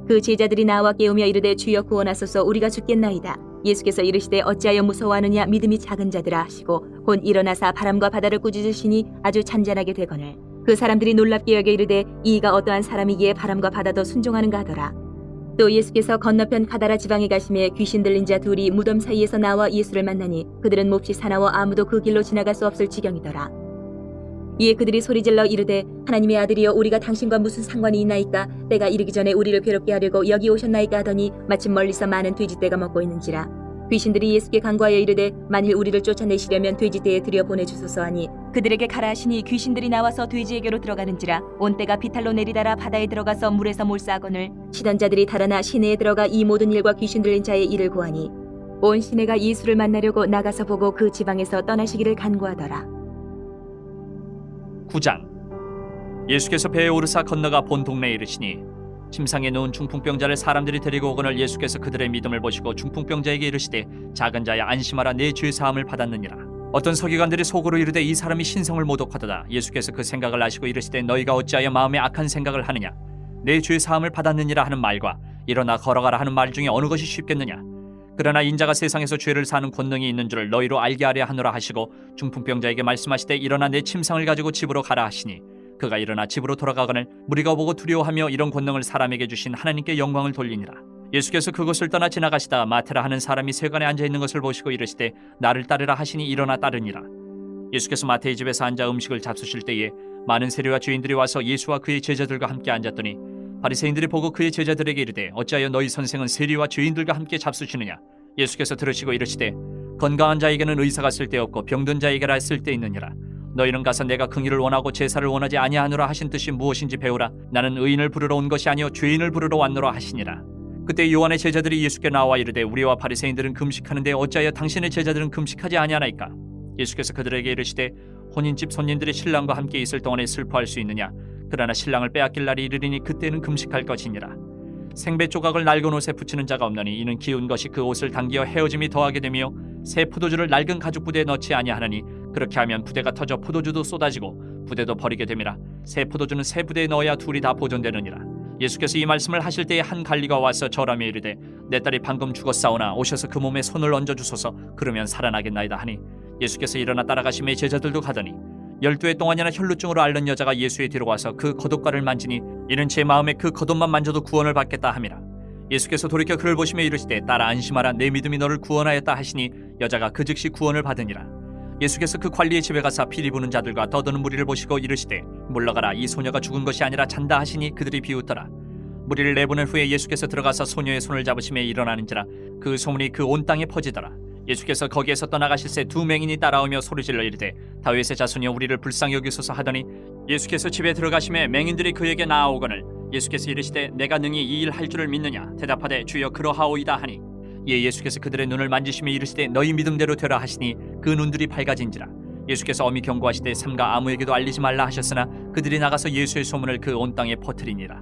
그 제자들이 나와 깨우며 이르되 주여 구원하소서 우리가 죽겠나이다. 예수께서 이르시되 어찌하여 무서워하느냐 믿음이 작은 자들아 하시고 곧 일어나사 바람과 바다를 꾸짖으시니 아주 잔잔하게 되거늘 그 사람들이 놀랍게 여겨 이르되 이가 어떠한 사람이기에 바람과 바다도 순종하는가 하더라. 또 예수께서 건너편 가다라 지방에 가심에 귀신 들린 자 둘이 무덤 사이에서 나와 예수를 만나니 그들은 몹시 사나워 아무도 그 길로 지나갈 수 없을 지경이더라. 이에 그들이 소리질러 이르되 하나님의 아들이여 우리가 당신과 무슨 상관이 있나이까. 때가 이르기 전에 우리를 괴롭게 하려고 여기 오셨나이까 하더니 마침 멀리서 많은 돼지떼가 먹고 있는지라. 귀신들이 예수께 간구하여 이르되 만일 우리를 쫓아내시려면 돼지떼에 들여보내주소서 하니 그들에게 가라 하시니 귀신들이 나와서 돼지에게로 들어가는지라. 온 때가 비탈로 내리다라 바다에 들어가서 물에서 몰사하거늘 치던 자들이 달아나 시내에 들어가 이 모든 일과 귀신 들린 자의 일을 고하니 온 시내가 예수를 만나려고 나가서 보고 그 지방에서 떠나시기를 간구하더라. 9장. 예수께서 배에 오르사 건너가 본 동네에 이르시니 침상에 누운 중풍병자를 사람들이 데리고 오거늘 예수께서 그들의 믿음을 보시고 중풍병자에게 이르시되 작은 자야 안심하라 내 죄 사함을 받았느니라. 어떤 서기관들이 속으로 이르되 이 사람이 신성을 모독하도다. 예수께서 그 생각을 아시고 이르시되 너희가 어찌하여 마음에 악한 생각을 하느냐. 내 죄 사함을 받았느니라 하는 말과 일어나 걸어가라 하는 말 중에 어느 것이 쉽겠느냐. 그러나 인자가 세상에서 죄를 사는 권능이 있는 줄을 너희로 알게 하려 하노라 하시고 중풍병자에게 말씀하시되 일어나 내 침상을 가지고 집으로 가라 하시니 그가 일어나 집으로 돌아가거늘 무리가 보고 두려워하며 이런 권능을 사람에게 주신 하나님께 영광을 돌리니라. 예수께서 그곳을 떠나 지나가시다 마테라 하는 사람이 세관에 앉아있는 것을 보시고 이르시되 나를 따르라 하시니 일어나 따르니라. 예수께서 마태의 집에서 앉아 음식을 잡수실 때에 많은 세리와 죄인들이 와서 예수와 그의 제자들과 함께 앉았더니 바리새인들이 보고 그의 제자들에게 이르되 어찌하여 너희 선생은 세리와 죄인들과 함께 잡수시느냐. 예수께서 들으시고 이르시되 건강한 자에게는 의사가 쓸데없고 병든 자에게라 쓸데있느니라. 너희는 가서 내가 긍휼을 원하고 제사를 원하지 아니하노라 하신 뜻이 무엇인지 배우라. 나는 의인을 부르러 온 것이 아니요 죄인을 부르러 왔노라 하시니라. 그때 요한의 제자들이 예수께 나와 이르되 우리와 바리새인들은 금식하는데 어찌하여 당신의 제자들은 금식하지 아니하나이까. 예수께서 그들에게 이르시되 혼인집 손님들이 신랑과 함께 있을 동안에 슬퍼할 수 있느냐. 그러나 신랑을 빼앗길 날이 이르리니 그때는 금식할 것이니라. 생배 조각을 낡은 옷에 붙이는 자가 없나니 이는 기운 것이 그 옷을 당기어 헤어짐이 더하게 되며 새 포도주를 낡은 가죽 부대에 넣지 아니하나니 그렇게 하면 부대가 터져 포도주도 쏟아지고 부대도 버리게 됨이라. 새 포도주는 새 부대에 넣어야 둘이 다 보존되느니라. 예수께서 이 말씀을 하실 때에 한 관리가 와서 절하며 이르되 내 딸이 방금 죽었사오나 오셔서 그 몸에 손을 얹어주소서. 그러면 살아나겠나이다 하니 예수께서 일어나 따라가시매 제자들도 가더니 12해 동안이나 혈루증으로 앓는 여자가 예수의 뒤로 와서 그 겉옷가를 만지니 이는 제 마음에 그 겉옷만 만져도 구원을 받겠다 함이라. 예수께서 돌이켜 그를 보시며 이르시되 딸아 안심하라 내 믿음이 너를 구원하였다 하시니 여자가 그 즉시 구원을 받으니라. 예수께서 그 관리의 집에 가사 피리 부는 자들과 떠드는 무리를 보시고 이르시되 물러가라 이 소녀가 죽은 것이 아니라 잔다 하시니 그들이 비웃더라. 무리를 내보낸 후에 예수께서 들어가서 소녀의 손을 잡으시며 일어나는지라. 그 소문이 그 온 땅에 퍼지더라. 예수께서 거기에서 떠나가실새 두 맹인이 따라오며 소리질러 이르되 다윗의 자손이여 우리를 불쌍히 여기소서 하더니 예수께서 집에 들어가심에 맹인들이 그에게 나아오거늘 예수께서 이르시되 내가 능히 이 일 할 줄을 믿느냐. 대답하되 주여 그러하오이다 하니 이에 예수께서 그들의 눈을 만지시며 이르시되 너희 믿음대로 되라 하시니 그 눈들이 밝아진지라. 예수께서 엄히 경고하시되 삼가 아무에게도 알리지 말라 하셨으나 그들이 나가서 예수의 소문을 그 온 땅에 퍼뜨리니라.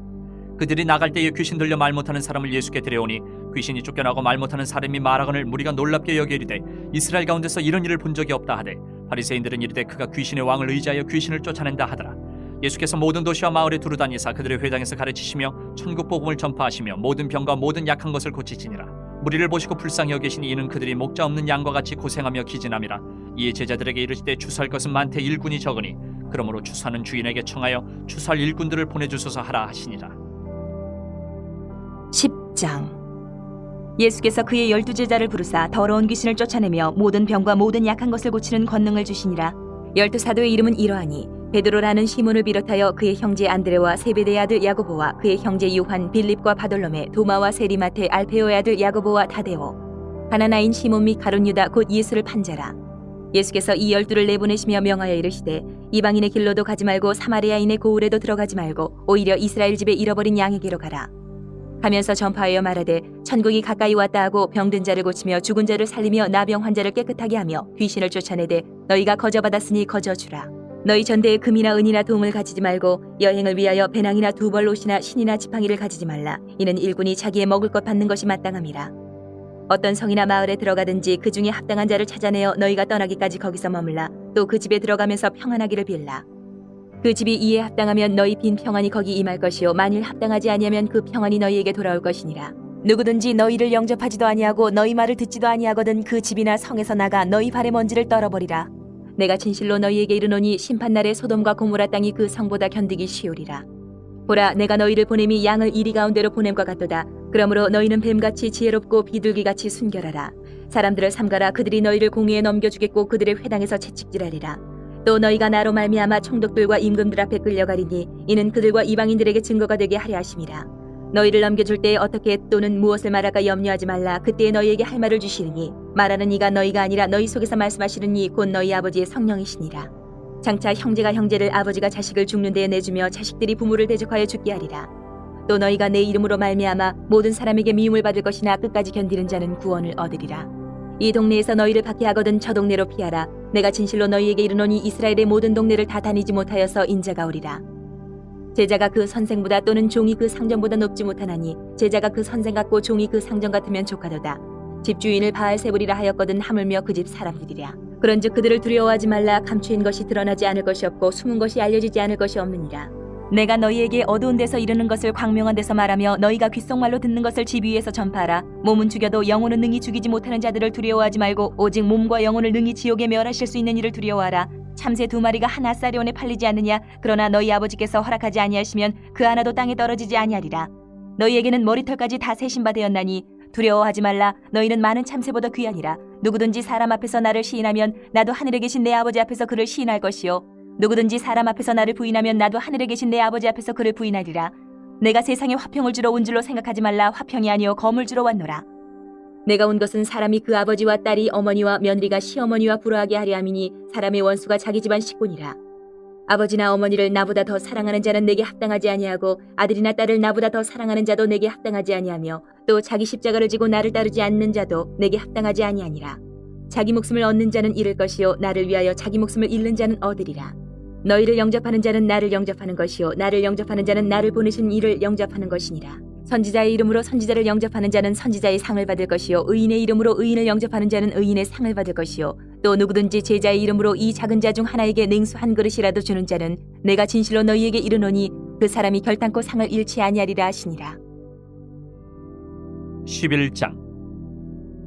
그들이 나갈 때에 귀신 들려 말 못하는 사람을 예수께 데려오니 귀신이 쫓겨나고 말 못하는 사람이 말하거늘 무리가 놀랍게 여겨 이르되 이스라엘 가운데서 이런 일을 본 적이 없다 하되 바리새인들은 이르되 그가 귀신의 왕을 의지하여 귀신을 쫓아낸다 하더라. 예수께서 모든 도시와 마을에 두루다니사 그들의 회당에서 가르치시며 천국 복음을 전파하시며 모든 병과 모든 약한 것을 고치시니라. 무리를 보시고 불쌍히 여기시니 이는 그들이 목자 없는 양과 같이 고생하며 기진함이라. 이에 제자들에게 이르시되 추수할 것은 많되 일꾼이 적으니 그러므로 추수하는 주인에게 청하여 추수할 일꾼들을 보내주소서 하라 하시니라. 10장. 예수께서 그의 12제자를 부르사 더러운 귀신을 쫓아내며 모든 병과 모든 약한 것을 고치는 권능을 주시니라. 열두 사도의 이름은 이러하니 베드로라는 시몬을 비롯하여 그의 형제 안드레와 세베대의 아들 야고보와 그의 형제 요한, 빌립과 바돌로메, 도마와 세리마테, 알페오의 아들 야고보와 다데오, 가나나인 시몬 및 가룟 유다 곧 예수를 판 자라. 예수께서 이 열두를 내보내시며 명하여 이르시되 이방인의 길로도 가지 말고 사마리아인의 고을에도 들어가지 말고 오히려 이스라엘 집에 잃어버린 양에게로 가라. 가면서 전파하여 말하되 천국이 가까이 왔다 하고 병든 자를 고치며 죽은 자를 살리며 나병 환자를 깨끗하게 하며 귀신을 쫓아내되 너희가 거저받았으니 거저주라. 너희 전대에 금이나 은이나 동을 가지지 말고 여행을 위하여 배낭이나 두벌 옷이나 신이나 지팡이를 가지지 말라. 이는 일꾼이 자기의 먹을 것 받는 것이 마땅함이라. 어떤 성이나 마을에 들어가든지 그 중에 합당한 자를 찾아내어 너희가 떠나기까지 거기서 머물라. 또 그 집에 들어가면서 평안하기를 빌라. 그 집이 이에 합당하면 너희 빈 평안이 거기 임할 것이요 만일 합당하지 아니하면 그 평안이 너희에게 돌아올 것이니라. 누구든지 너희를 영접하지도 아니하고 너희 말을 듣지도 아니하거든 그 집이나 성에서 나가 너희 발의 먼지를 떨어버리라. 내가 진실로 너희에게 이르노니 심판날에 소돔과 고모라 땅이 그 성보다 견디기 쉬우리라. 보라, 내가 너희를 보냄이 양을 이리 가운데로 보냄과 같도다. 그러므로 너희는 뱀같이 지혜롭고 비둘기같이 순결하라. 사람들을 삼가라. 그들이 너희를 공의에 넘겨주겠고 그들의 회당에서 채찍질하리라. 또 너희가 나로 말미암아 총독들과 임금들 앞에 끌려가리니 이는 그들과 이방인들에게 증거가 되게 하려 하심이라. 너희를 넘겨줄 때에 어떻게 또는 무엇을 말할까 염려하지 말라. 그때에 너희에게 할 말을 주시리니 말하는 이가 너희가 아니라 너희 속에서 말씀하시는 이 곧 너희 아버지의 성령이시니라. 장차 형제가 형제를 아버지가 자식을 죽는 데에 내주며 자식들이 부모를 대적하여 죽게 하리라. 또 너희가 내 이름으로 말미암아 모든 사람에게 미움을 받을 것이나 끝까지 견디는 자는 구원을 얻으리라. 이 동네에서 너희를 박해하거든 저 동네로 피하라. 내가 진실로 너희에게 이르노니 이스라엘의 모든 동네를 다 다니지 못하여서 인자가 오리라. 제자가 그 선생보다 또는 종이 그 상전보다 높지 못하나니 제자가 그 선생 같고 종이 그 상전 같으면 조카도다. 집주인을 바알세불이라 하였거든 하물며 그 집 사람들이랴. 그런즉 그들을 두려워하지 말라. 감추인 것이 드러나지 않을 것이 없고 숨은 것이 알려지지 않을 것이 없느니라. 내가 너희에게 어두운 데서 이르는 것을 광명한 데서 말하며 너희가 귓속말로 듣는 것을 집 위에서 전파하라. 몸은 죽여도 영혼은 능히 죽이지 못하는 자들을 두려워하지 말고 오직 몸과 영혼을 능히 지옥에 멸하실 수 있는 이를 두려워하라. 참새 2마리가 한 아사리온에 팔리지 않느냐. 그러나 너희 아버지께서 허락하지 아니하시면 그 하나도 땅에 떨어지지 아니하리라. 너희에게는 머리털까지 다 세신 바 되었나니 두려워하지 말라. 너희는 많은 참새보다 귀하니라. 누구든지 사람 앞에서 나를 시인하면 나도 하늘에 계신 내 아버지 앞에서 그를 시인할 것이요 누구든지 사람 앞에서 나를 부인하면 나도 하늘에 계신 내 아버지 앞에서 그를 부인하리라. 내가 세상에 화평을 주러 온 줄로 생각하지 말라. 화평이 아니요 검을 주러 왔노라. 내가 온 것은 사람이 그 아버지와 딸이 어머니와 며느리가 시어머니와 불화하게 하려 함이니 사람의 원수가 자기 집안 식구니라. 아버지나 어머니를 나보다 더 사랑하는 자는 내게 합당하지 아니하고 아들이나 딸을 나보다 더 사랑하는 자도 내게 합당하지 아니하며 또 자기 십자가를 지고 나를 따르지 않는 자도 내게 합당하지 아니하니라. 자기 목숨을 얻는 자는 잃을 것이요 나를 위하여 자기 목숨을 잃는 자는 얻으리라. 너희를 영접하는 자는 나를 영접하는 것이요 나를 영접하는 자는 나를 보내신 이를 영접하는 것이니라. 선지자의 이름으로 선지자를 영접하는 자는 선지자의 상을 받을 것이요 의인의 이름으로 의인을 영접하는 자는 의인의 상을 받을 것이요 또 누구든지 제자의 이름으로 이 작은 자 중 하나에게 냉수 한 그릇이라도 주는 자는 내가 진실로 너희에게 이르노니 그 사람이 결단코 상을 잃지 아니하리라 하시니라. 11장.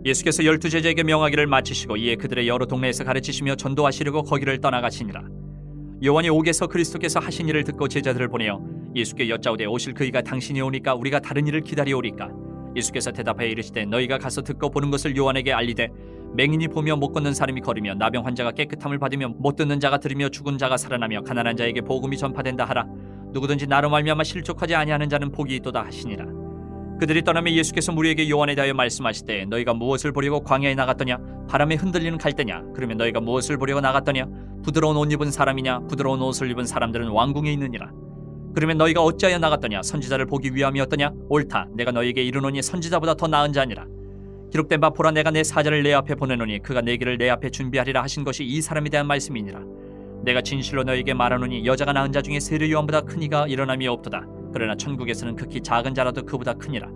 예수께서 12제자에게 명하기를 마치시고 이에 그들의 여러 동네에서 가르치시며 전도하시려고 거기를 떠나가시니라. 요한이 옥에서 그리스도께서 하신 일을 듣고 제자들을 보내어 예수께 여짜오되 오실 그이가 당신이 오니까 우리가 다른 일을 기다리오리까. 예수께서 대답하여 이르시되 너희가 가서 듣고 보는 것을 요한에게 알리되 맹인이 보며 못 걷는 사람이 걸으며 나병 환자가 깨끗함을 받으며 못 듣는 자가 들으며 죽은 자가 살아나며 가난한 자에게 복음이 전파된다 하라. 누구든지 나로 말미암아 실족하지 아니하는 자는 복이 있도다 하시니라. 그들이 떠나며 예수께서 무리에게 요한에 대하여 말씀하시되 너희가 무엇을 보려고 광야에 나갔더냐. 바람에 흔들리는 갈대냐. 그러면 너희가 무엇을 보려고 나갔더냐. 부드러운 옷 입은 사람이냐. 부드러운 옷을 입은 사람들은 왕궁에 있느니라. 그러면 너희가 어찌하여 나갔더냐. 선지자를 보기 위함이었더냐. 옳다. 내가 너희에게 이르노니 선지자보다 더 나은 자니라. 기록된 바 보라 내가 내 사자를 내 앞에 보내노니 그가 내 길을 내 앞에 준비하리라 하신 것이 이 사람에 대한 말씀이니라. 내가 진실로 너희에게 말하노니 여자가 낳은 자 중에 세례 요한보다 큰 이가 일어남이 없도다. 그러나 천국에서는 극히 작은 자라도 그보다 크니라.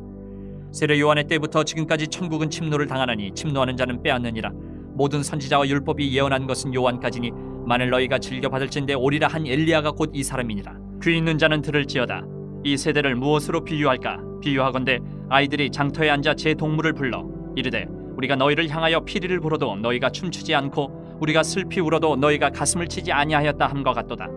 세례 요한의 때부터 지금까지 천국은 침노를 당하나니 침노하는 자는 빼앗느니라. 모든 선지자와 율법이 예언한 것은 요한까지니 만일 너희가 즐겨 받을진대 오리라 한 엘리야가 곧 이 사람이니라. 귀 있는 자는 들을지어다. 이 세대를 무엇으로 비유할까? 비유하건대 아이들이 장터에 앉아 제 동물을 불러 이르되 우리가 너희를 향하여 피리를 불어도 너희가 춤추지 않고 우리가 슬피 울어도 너희가 가슴을 치지 아니하였다 함과 같도다.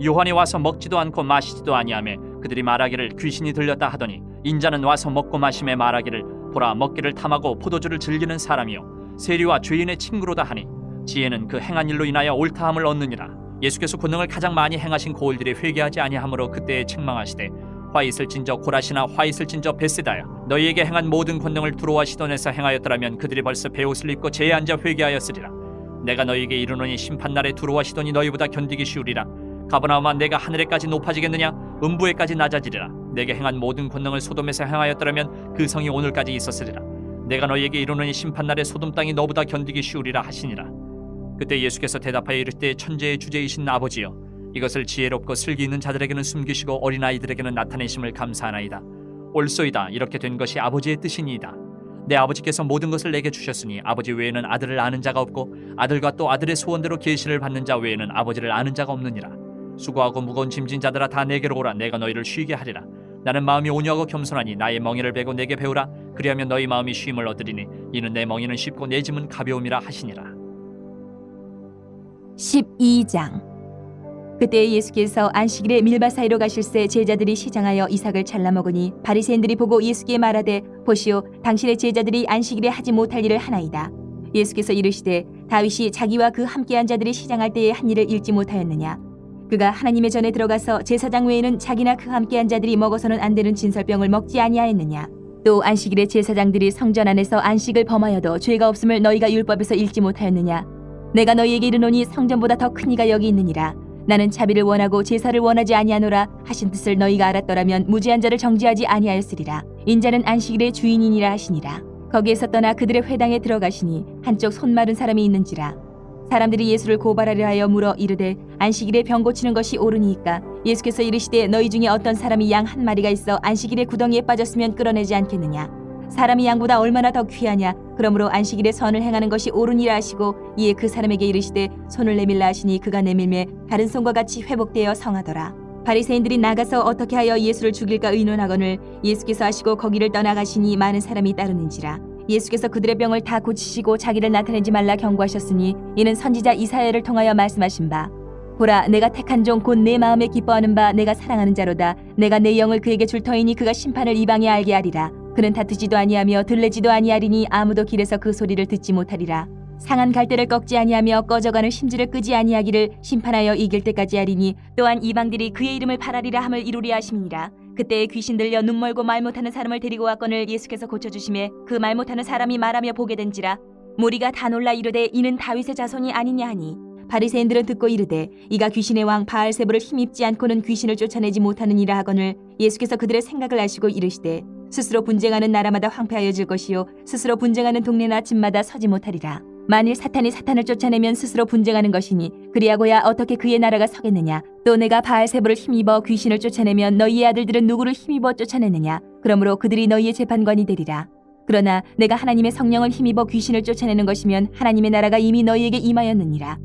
요한이 와서 먹지도 않고 마시지도 아니하며 그들이 말하기를 귀신이 들렸다 하더니 인자는 와서 먹고 마심에 말하기를 보라 먹기를 탐하고 포도주를 즐기는 사람이요 세리와 죄인의 친구로다 하니 지혜는 그 행한 일로 인하여 옳다함을 얻느니라. 예수께서 권능을 가장 많이 행하신 고을들이 회개하지 아니하므로 그때에 책망하시되 화 있을진저 고라시나 화 있을진저 벳세다여 너희에게 행한 모든 권능을 두로와 시돈에서 행하였더라면 그들이 벌써 베옷을 입고 제에 앉아 회개하였으리라. 내가 너희에게 이르노니 심판날에 두로와 시돈이 너희보다 견디기 쉬우리라. 가버나움아 내가 하늘에까지 높아지겠느냐 음부에까지 낮아지리라. 내게 행한 모든 권능을 소돔에서 행하였더라면 그 성이 오늘까지 있었으리라. 내가 너희에게 이르노니 심판날에 소돔 땅이 너보다 견디기 쉬우리라 하시니라. 그때 예수께서 대답하여 이르시되 천재의 주제이신 아버지여 이것을 지혜롭고 슬기 있는 자들에게는 숨기시고 어린아이들에게는 나타내심을 감사하나이다. 옳소이다. 이렇게 된 것이 아버지의 뜻이니이다. 내 아버지께서 모든 것을 내게 주셨으니 아버지 외에는 아들을 아는 자가 없고 아들과 또 아들의 소원대로 계시를 받는 자 외에는 아버지를 아는 자가 없느니라. 수고하고 무거운 짐진 자들아 다 내게로 오라. 내가 너희를 쉬게 하리라. 나는 마음이 온유하고 겸손하니 나의 멍에를 베고 내게 배우라. 그리하면 너희 마음이 쉼을 얻으리니 이는 내 멍에는 쉽고 내 짐은 가벼움이라 하시니라. 12장. 그때 예수께서 안식일에 밀바 사이로 가실새 제자들이 시장하여 이삭을 잘라 먹으니 바리새인들이 보고 예수께 말하되 보시오 당신의 제자들이 안식일에 하지 못할 일을 하나이다. 예수께서 이르시되 다윗이 자기와 그 함께한 자들이 시장할 때에 한 일을 읽지 못하였느냐. 그가 하나님의 전에 들어가서 제사장 외에는 자기나 그 함께한 자들이 먹어서는 안 되는 진설병을 먹지 아니하였느냐. 또 안식일에 제사장들이 성전 안에서 안식을 범하여도 죄가 없음을 너희가 율법에서 읽지 못하였느냐. 내가 너희에게 이르노니 성전보다 더 큰 이가 여기 있느니라. 나는 자비를 원하고 제사를 원하지 아니하노라 하신 뜻을 너희가 알았더라면 무죄한 자를 정죄하지 아니하였으리라. 인자는 안식일의 주인이니라 하시니라. 거기에서 떠나 그들의 회당에 들어가시니 한쪽 손 마른 사람이 있는지라. 사람들이 예수를 고발하려 하여 물어 이르되 안식일에 병 고치는 것이 옳으니이까. 예수께서 이르시되 너희 중에 어떤 사람이 양 한 마리가 있어 안식일에 구덩이에 빠졌으면 끌어내지 않겠느냐. 사람이 양보다 얼마나 더 귀하냐. 그러므로 안식일에 선을 행하는 것이 옳으니라 하시고 이에 그 사람에게 이르시되 손을 내밀라 하시니 그가 내밀매 다른 손과 같이 회복되어 성하더라. 바리새인들이 나가서 어떻게 하여 예수를 죽일까 의논하거늘 예수께서 하시고 거기를 떠나가시니 많은 사람이 따르는지라. 예수께서 그들의 병을 다 고치시고 자기를 나타내지 말라 경고하셨으니 이는 선지자 이사야를 통하여 말씀하신 바 보라 내가 택한 종 곧 내 마음에 기뻐하는 바 내가 사랑하는 자로다. 내가 내 영을 그에게 줄 터이니 그가 심판을 이방에 알게 하리라. 그는 다투지도 아니하며 들레지도 아니하리니 아무도 길에서 그 소리를 듣지 못하리라. 상한 갈대를 꺾지 아니하며 꺼져가는 심지를 끄지 아니하기를 심판하여 이길 때까지 하리니 또한 이방들이 그의 이름을 바라리라 함을 이루리라 하심이니라. 그때에 귀신 들려 눈 멀고 말 못하는 사람을 데리고 왔거늘 예수께서 고쳐주심에 그 말 못하는 사람이 말하며 보게 된지라. 무리가 다 놀라 이르되 이는 다윗의 자손이 아니냐 하니 바리새인들은 듣고 이르되 이가 귀신의 왕 바알세불을 힘입지 않고는 귀신을 쫓아내지 못하느니라 하거늘 예수께서 그들의 생각을 아시고 이르시되 스스로 분쟁하는 나라마다 황폐하여질 것이요 스스로 분쟁하는 동네나 집마다 서지 못하리라. 만일 사탄이 사탄을 쫓아내면 스스로 분쟁하는 것이니 그리하고야 어떻게 그의 나라가 서겠느냐. 또 내가 바알세불을 힘입어 귀신을 쫓아내면 너희의 아들들은 누구를 힘입어 쫓아내느냐. 그러므로 그들이 너희의 재판관이 되리라. 그러나 내가 하나님의 성령을 힘입어 귀신을 쫓아내는 것이면 하나님의 나라가 이미 너희에게 임하였느니라.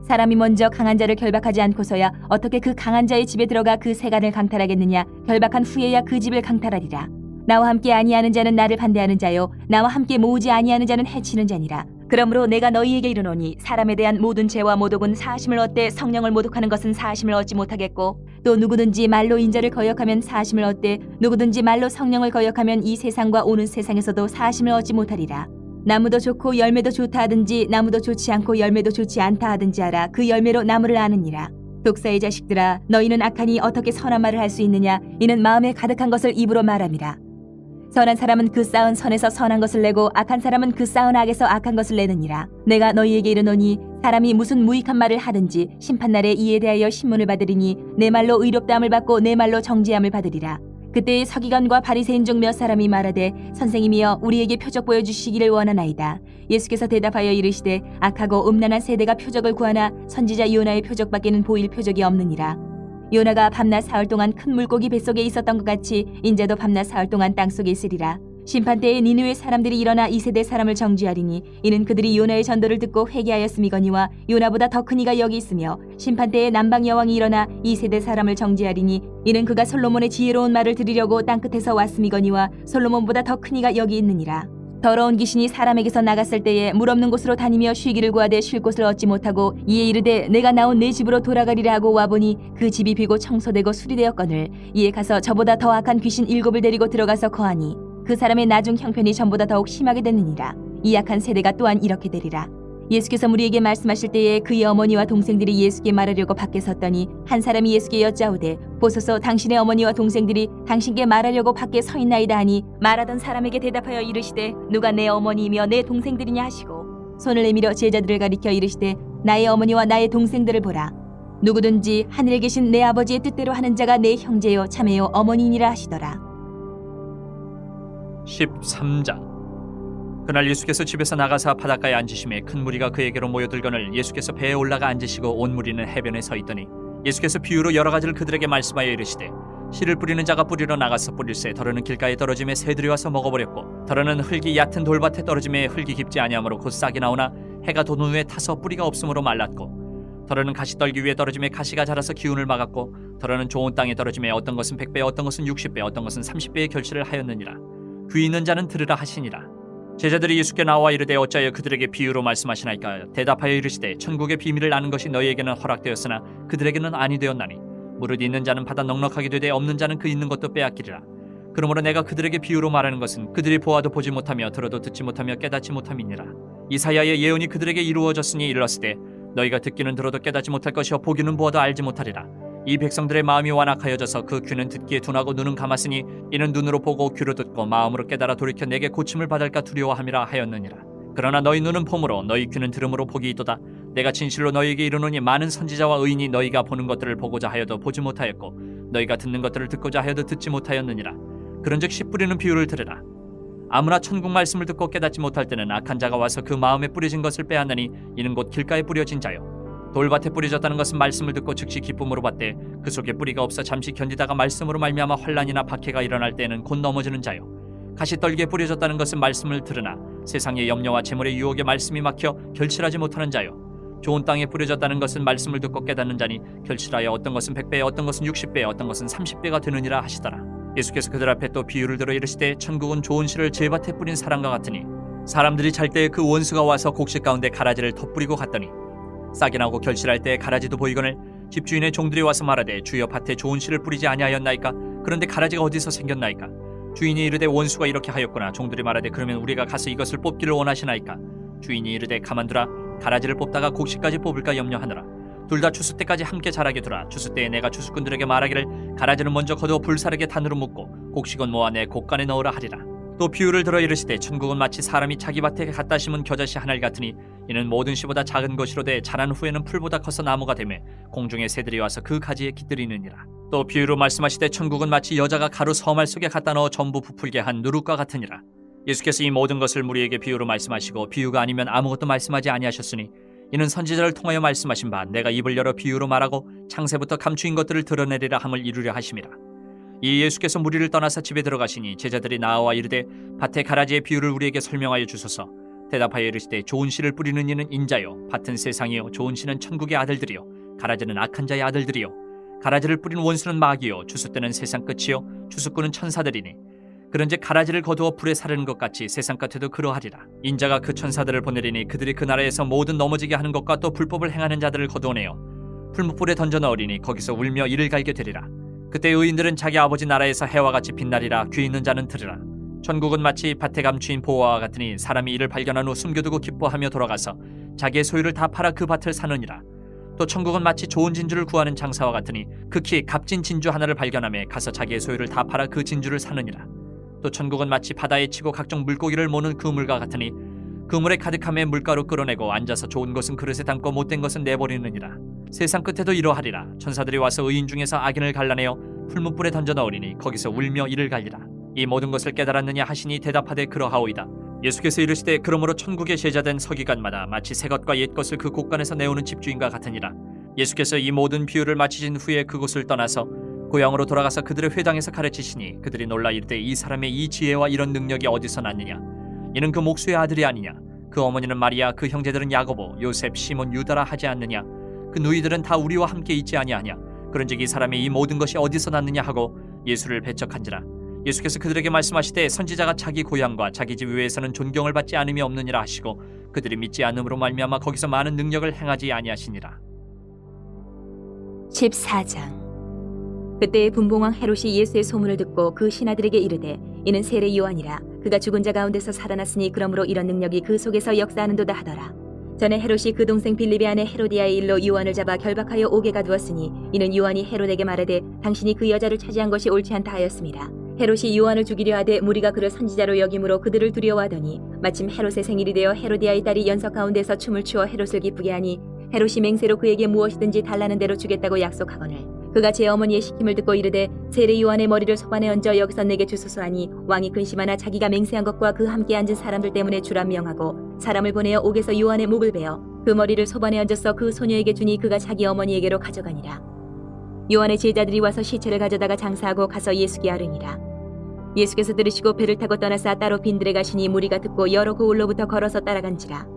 사람이 먼저 강한 자를 결박하지 않고서야 어떻게 그 강한 자의 집에 들어가 그 세간을 강탈하겠느냐. 결박한 후에야 그 집을 강탈하리라. 나와 함께 아니하는 자는 나를 반대하는 자요 나와 함께 모으지 아니하는 자는 해치는 자니라. 그러므로 내가 너희에게 이르노니 사람에 대한 모든 죄와 모독은 사하심을 얻되 성령을 모독하는 것은 사하심을 얻지 못하겠고 또 누구든지 말로 인자를 거역하면 사하심을 얻되 누구든지 말로 성령을 거역하면 이 세상과 오는 세상에서도 사하심을 얻지 못하리라. 나무도 좋고 열매도 좋다 하든지 나무도 좋지 않고 열매도 좋지 않다 하든지 하라. 그 열매로 나무를 아느니라. 독사의 자식들아 너희는 악하니 어떻게 선한 말을 할 수 있느냐. 이는 마음에 가득한 것을 입으로 말함이라. 선한 사람은 그 쌓은 선에서 선한 것을 내고 악한 사람은 그 쌓은 악에서 악한 것을 내느니라. 내가 너희에게 이르노니 사람이 무슨 무익한 말을 하든지 심판날에 이에 대하여 신문을 받으리니 내 말로 의롭다함을 받고 내 말로 정죄함을 받으리라. 그때의 서기관과 바리새인 중 몇 사람이 말하되 선생님이여 우리에게 표적 보여주시기를 원하나이다. 예수께서 대답하여 이르시되 악하고 음란한 세대가 표적을 구하나 선지자 요나의 표적밖에는 보일 표적이 없느니라. 요나가 밤낮 사흘 동안 큰 물고기 뱃속에 있었던 것 같이 인자도 밤낮 사흘 동안 땅속에 있으리라. 심판때에 니느웨 사람들이 일어나 이 세대 사람을 정죄하리니 이는 그들이 요나의 전도를 듣고 회개하였음이거니와 요나보다 더 큰 이가 여기 있으며 심판때에 남방 여왕이 일어나 이 세대 사람을 정죄하리니 이는 그가 솔로몬의 지혜로운 말을 들으려고 땅끝에서 왔음이거니와 솔로몬보다 더 큰 이가 여기 있느니라. 더러운 귀신이 사람에게서 나갔을 때에 물 없는 곳으로 다니며 쉬기를 구하되 쉴 곳을 얻지 못하고 이에 이르되 내가 나온 내 집으로 돌아가리라 하고 와보니 그 집이 비고 청소되고 수리되었거늘 이에 가서 저보다 더 악한 귀신 7을 데리고 들어가서 거하니 그 사람의 나중 형편이 전보다 더욱 심하게 됐느니라. 이 악한 세대가 또한 이렇게 되리라. 예수께서 무리에게 말씀하실 때에 그의 어머니와 동생들이 예수께 말하려고 밖에 섰더니 한 사람이 예수께 여짜오되 보소서 당신의 어머니와 동생들이 당신께 말하려고 밖에 서 있나이다 하니 말하던 사람에게 대답하여 이르시되 누가 내 어머니이며 내 동생들이냐 하시고 손을 내밀어 제자들을 가리켜 이르시되 나의 어머니와 나의 동생들을 보라. 누구든지 하늘에 계신 내 아버지의 뜻대로 하는 자가 내 형제요 자매요 어머니니라 하시더라. 13장. 그날 예수께서 집에서 나가사 바닷가에 앉으심에 큰 무리가 그에게로 모여들거늘 예수께서 배에 올라가 앉으시고 온 무리는 해변에 서 있더니 예수께서 비유로 여러 가지를 그들에게 말씀하여 이르시되 씨를 뿌리는 자가 뿌리러 나가서 뿌릴새 더러는 길가에 떨어짐에 새들이 와서 먹어버렸고 더러는 흙이 얕은 돌밭에 떨어짐에 흙이 깊지 아니하므로 곧 싹이 나오나 해가 돋은 후에 타서 뿌리가 없으므로 말랐고 더러는 가시떨기 위에 떨어짐에 가시가 자라서 기운을 막았고 더러는 좋은 땅에 떨어짐에 어떤 것은 100배 어떤 것은 60배 어떤 것은 30배의 결실을 하였느니라. 귀 있는 자는 들으라 하시니라. 제자들이 예수께 나와 이르되 어찌하여 그들에게 비유로 말씀하시나이까. 대답하여 이르시되 천국의 비밀을 아는 것이 너희에게는 허락되었으나 그들에게는 아니 되었나니 무릇 있는 자는 받아 넉넉하게 되되 없는 자는 그 있는 것도 빼앗기리라. 그러므로 내가 그들에게 비유로 말하는 것은 그들이 보아도 보지 못하며 들어도 듣지 못하며 깨닫지 못함이니라. 이사야의 예언이 그들에게 이루어졌으니 일렀으되 너희가 듣기는 들어도 깨닫지 못할 것이요 보기는 보아도 알지 못하리라. 이 백성들의 마음이 완악하여져서 그 귀는 듣기에 둔하고 눈은 감았으니 이는 눈으로 보고 귀로 듣고 마음으로 깨달아 돌이켜 내게 고침을 받을까 두려워함이라 하였느니라. 그러나 너희 눈은 봄으로 너희 귀는 들음으로 복이 있도다. 내가 진실로 너희에게 이르노니 많은 선지자와 의인이 너희가 보는 것들을 보고자 하여도 보지 못하였고 너희가 듣는 것들을 듣고자 하여도 듣지 못하였느니라. 그런즉 씨 뿌리는 비유를 들으라. 아무나 천국 말씀을 듣고 깨닫지 못할 때는 악한 자가 와서 그 마음에 뿌려진 것을 빼앗느니 이는 곧 길가에 뿌려진 자요 돌밭에 뿌려졌다는 것은 말씀을 듣고 즉시 기쁨으로 받되 그 속에 뿌리가 없어 잠시 견디다가 말씀으로 말미암아 환난이나 박해가 일어날 때는 곧 넘어지는 자요 가시떨기에 뿌려졌다는 것은 말씀을 들으나 세상의 염려와 재물의 유혹에 말씀이 막혀 결실하지 못하는 자요 좋은 땅에 뿌려졌다는 것은 말씀을 듣고 깨닫는 자니 결실하여 어떤 것은 100배 어떤 것은 60배 어떤 것은 30배가 되느니라 하시더라. 예수께서 그들 앞에 또 비유를 들어 이르시되 천국은 좋은 씨를 제밭에 뿌린 사람과 같으니 사람들이 잘 때 그 원수가 와서 곡식 가운데 가라지를 덧뿌리고 갔더니 싹이 나고 결실할 때 가라지도 보이거늘 집주인의 종들이 와서 말하되 주여 밭에 좋은 씨를 뿌리지 아니하였나이까. 그런데 가라지가 어디서 생겼나이까. 주인이 이르되 원수가 이렇게 하였구나. 종들이 말하되 그러면 우리가 가서 이것을 뽑기를 원하시나이까. 주인이 이르되 가만두라. 가라지를 뽑다가 곡식까지 뽑을까 염려하느라. 둘 다 추수 때까지 함께 자라게 두라. 추수 때에 내가 추수꾼들에게 말하기를 가라지는 먼저 거두어 불사르게 단으로 묶고 곡식은 모아 내 곡간에 넣으라 하리라. 또 비유를 들어 이르시되 천국은 마치 사람이 자기 밭에 갖다 심은 겨자씨 하나를 같으니 이는 모든 씨보다 작은 것이로되 자란 후에는 풀보다 커서 나무가 되매 공중의 새들이 와서 그 가지에 깃들이느니라. 또 비유로 말씀하시되 천국은 마치 여자가 가루 서말 속에 갖다 넣어 전부 부풀게 한 누룩과 같으니라. 예수께서 이 모든 것을 무리에게 비유로 말씀하시고 비유가 아니면 아무것도 말씀하지 아니하셨으니 이는 선지자를 통하여 말씀하신 바 내가 입을 열어 비유로 말하고 창세부터 감추인 것들을 드러내리라 함을 이루려 하심이라. 이 예수께서 무리를 떠나서 집에 들어가시니 제자들이 나와 이르되 밭의 가라지의 비유를 우리에게 설명하여 주소서. 대답하여 이르시되 좋은 씨를 뿌리는 이는 인자요 밭은 세상이요 좋은 씨는 천국의 아들들이요 가라지는 악한 자의 아들들이요 가라지를 뿌린 원수는 마귀요 추수 때는 세상 끝이요 추수꾼은 천사들이니 그런즉 가라지를 거두어 불에 사르는 것 같이 세상 끝에도 그러하리라. 인자가 그 천사들을 보내리니 그들이 그 나라에서 모든 넘어지게 하는 것과 또 불법을 행하는 자들을 거두어내어 풀무불에 던져 넣으리니 거기서 울며 이를 갈게 되리라. 그때 의인들은 자기 아버지 나라에서 해와 같이 빛나리라. 귀 있는 자는 들으라. 천국은 마치 밭에 감추인 보화와 같으니 사람이 이를 발견한 후 숨겨두고 기뻐하며 돌아가서 자기의 소유를 다 팔아 그 밭을 사느니라. 또 천국은 마치 좋은 진주를 구하는 장사와 같으니 극히 값진 진주 하나를 발견하며 가서 자기의 소유를 다 팔아 그 진주를 사느니라. 또 천국은 마치 바다에 치고 각종 물고기를 모는 그물과 같으니 그물에 가득함에 물가로 끌어내고 앉아서 좋은 것은 그릇에 담고 못된 것은 내버리느니라. 세상 끝에도 이러하리라. 천사들이 와서 의인 중에서 악인을 갈라내어 풀무불에 던져 넣으리니 거기서 울며 이를 갈리라. 이 모든 것을 깨달았느냐 하시니 대답하되 그러하오이다. 예수께서 이르시되 그러므로 천국의 제자된 서기관마다 마치 새 것과 옛 것을 그 곳간에서 내오는 집주인과 같으니라. 예수께서 이 모든 비유를 마치신 후에 그곳을 떠나서 고향으로 돌아가서 그들의 회당에서 가르치시니 그들이 놀라 이르되 이 사람의 이 지혜와 이런 능력이 어디서 났느냐. 이는 그 목수의 아들이 아니냐. 그 어머니는 마리아 그 형제들은 야고보 요셉 시몬 유다라 하지 않느냐. 그 누이들은 다 우리와 함께 있지 아니하냐. 그런즉 이 사람의 이 모든 것이 어디서 났느냐 하고 예수를 배척한지라. 예수께서 그들에게 말씀하시되 선지자가 자기 고향과 자기 집 외에서는 존경을 받지 않음이 없느니라 하시고 그들이 믿지 않음으로 말미암아 거기서 많은 능력을 행하지 아니하시니라. 14장. 그때 분봉왕 헤롯이 예수의 소문을 듣고 그 신하들에게 이르되 이는 세례 요한이라. 그가 죽은 자 가운데서 살아났으니 그러므로 이런 능력이 그 속에서 역사하는도다 하더라. 전에 헤롯이 그 동생 빌립의 아내 헤로디아의 일로 요한을 잡아 결박하여 옥에 가두었으니 이는 요한이 헤롯에게 말하되 당신이 그 여자를 차지한 것이 옳지 않다 하였습니다. 헤롯이 요한을 죽이려 하되 무리가 그를 선지자로 여김으로 그들을 두려워하더니 마침 헤롯의 생일이 되어 헤로디아의 딸이 연석 가운데서 춤을 추어 헤롯을 기쁘게 하니 헤롯이 맹세로 그에게 무엇이든지 달라는 대로 주겠다고 약속하거늘 그가 제 어머니의 시킴을 듣고 이르되 세례 요한의 머리를 소반에 얹어 여기서 내게 주소서 하니 왕이 근심하나 자기가 맹세한 것과 그 함께 앉은 사람들 때문에 주라 명하고 사람을 보내어 옥에서 요한의 목을 베어 그 머리를 소반에 얹어서 그 소녀에게 주니 그가 자기 어머니에게로 가져가니라. 요한의 제자들이 와서 시체를 가져다가 장사하고 가서 예수께 아르니라. 예수께서 들으시고 배를 타고 떠나사 따로 빈들에 가시니 무리가 듣고 여러 고을로부터 걸어서 따라간지라.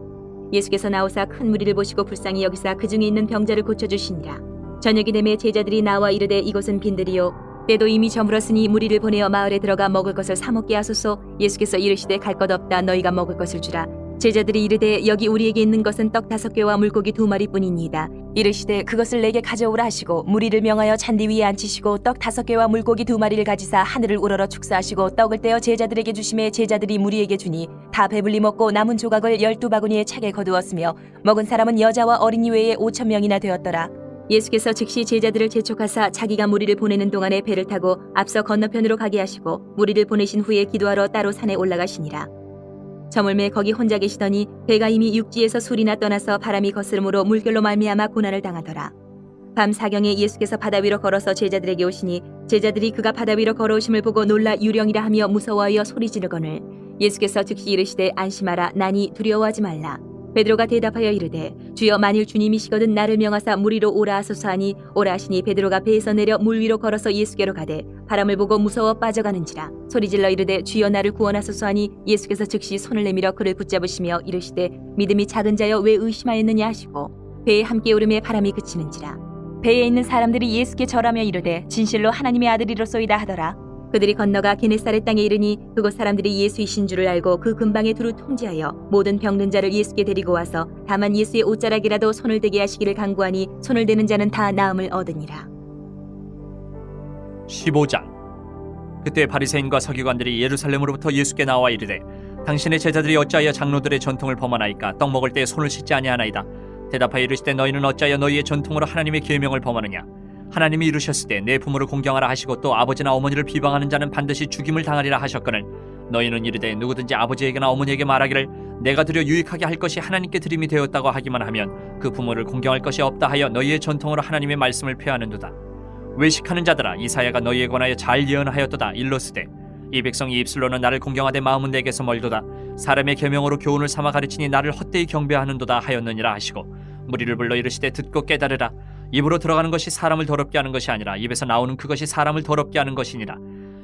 예수께서 나오사 큰 무리를 보시고 불쌍히 여기사 그 중에 있는 병자를 고쳐주시니라. 저녁이 되매 제자들이 나와 이르되 이곳은 빈들이요 때도 이미 저물었으니 무리를 보내어 마을에 들어가 먹을 것을 사 먹게 하소서. 예수께서 이르시되 갈 것 없다 너희가 먹을 것을 주라. 제자들이 이르되 여기 우리에게 있는 것은 떡 5개와 물고기 2마리뿐이니이다. 이르시되 그것을 내게 가져오라 하시고 무리를 명하여 잔디 위에 앉히시고 떡 5개와 물고기 2마리를 가지사 하늘을 우러러 축사하시고 떡을 떼어 제자들에게 주시매 제자들이 무리에게 주니 다 배불리 먹고 남은 조각을 12바구니에 차게 거두었으며 먹은 사람은 여자와 어린이 외에 5,000명이나 되었더라. 예수께서 즉시 제자들을 재촉하사 자기가 무리를 보내는 동안에 배를 타고 앞서 건너편으로 가게 하시고 무리를 보내신 후에 기도하러 따로 산에 올라가시니라. 저물매 거기 혼자 계시더니 배가 이미 육지에서 술이나 떠나서 바람이 거스름으로 물결로 말미암아 고난을 당하더라. 밤 사경에 예수께서 바다 위로 걸어서 제자들에게 오시니 제자들이 그가 바다 위로 걸어오심을 보고 놀라 유령이라 하며 무서워하여 소리 지르거늘 예수께서 즉시 이르시되 안심하라 나니 두려워하지 말라. 베드로가 대답하여 이르되 주여 만일 주님이시거든 나를 명하사 물 위로 오라 하소서 하니 오라 하시니 베드로가 배에서 내려 물 위로 걸어서 예수께로 가되 바람을 보고 무서워 빠져가는지라 소리질러 이르되 주여 나를 구원하소서 하니 예수께서 즉시 손을 내밀어 그를 붙잡으시며 이르시되 믿음이 작은 자여 왜 의심하였느냐 하시고 배에 함께 오름에 바람이 그치는지라. 배에 있는 사람들이 예수께 절하며 이르되 진실로 하나님의 아들이로소이다 하더라. 그들이 건너가 게네사렛 땅에 이르니 그곳 사람들이 예수이신 줄을 알고 그 근방에 두루 통제하여 모든 병든 자를 예수께 데리고 와서 다만 예수의 옷자락이라도 손을 대게 하시기를 간구하니 손을 대는 자는 다 나음을 얻으니라. 15장. 그때 바리새인과 서기관들이 예루살렘으로부터 예수께 나와 이르되 당신의 제자들이 어찌하여 장로들의 전통을 범하나이까 떡 먹을 때 손을 씻지 아니하나이다. 대답하여 이르시되 너희는 어찌하여 너희의 전통으로 하나님의 계명을 범하느냐. 하나님이 이르셨을 때 내 부모를 공경하라 하시고 또 아버지나 어머니를 비방하는 자는 반드시 죽임을 당하리라 하셨거늘 너희는 이르되 누구든지 아버지에게나 어머니에게 말하기를 내가 드려 유익하게 할 것이 하나님께 드림이 되었다고 하기만 하면 그 부모를 공경할 것이 없다 하여 너희의 전통으로 하나님의 말씀을 폐하는도다. 외식하는 자들아 이사야가 너희에 관하여 잘 예언하였도다. 일러스되 이 백성이 입술로는 나를 공경하되 마음은 내게서 멀도다. 사람의 계명으로 교훈을 삼아 가르치니 나를 헛되이 경배하는도다 하였느니라 하시고 무리를 불러 이르시되 듣고 깨달으라. 입으로 들어가는 것이 사람을 더럽게 하는 것이 아니라 입에서 나오는 그것이 사람을 더럽게 하는 것이니라.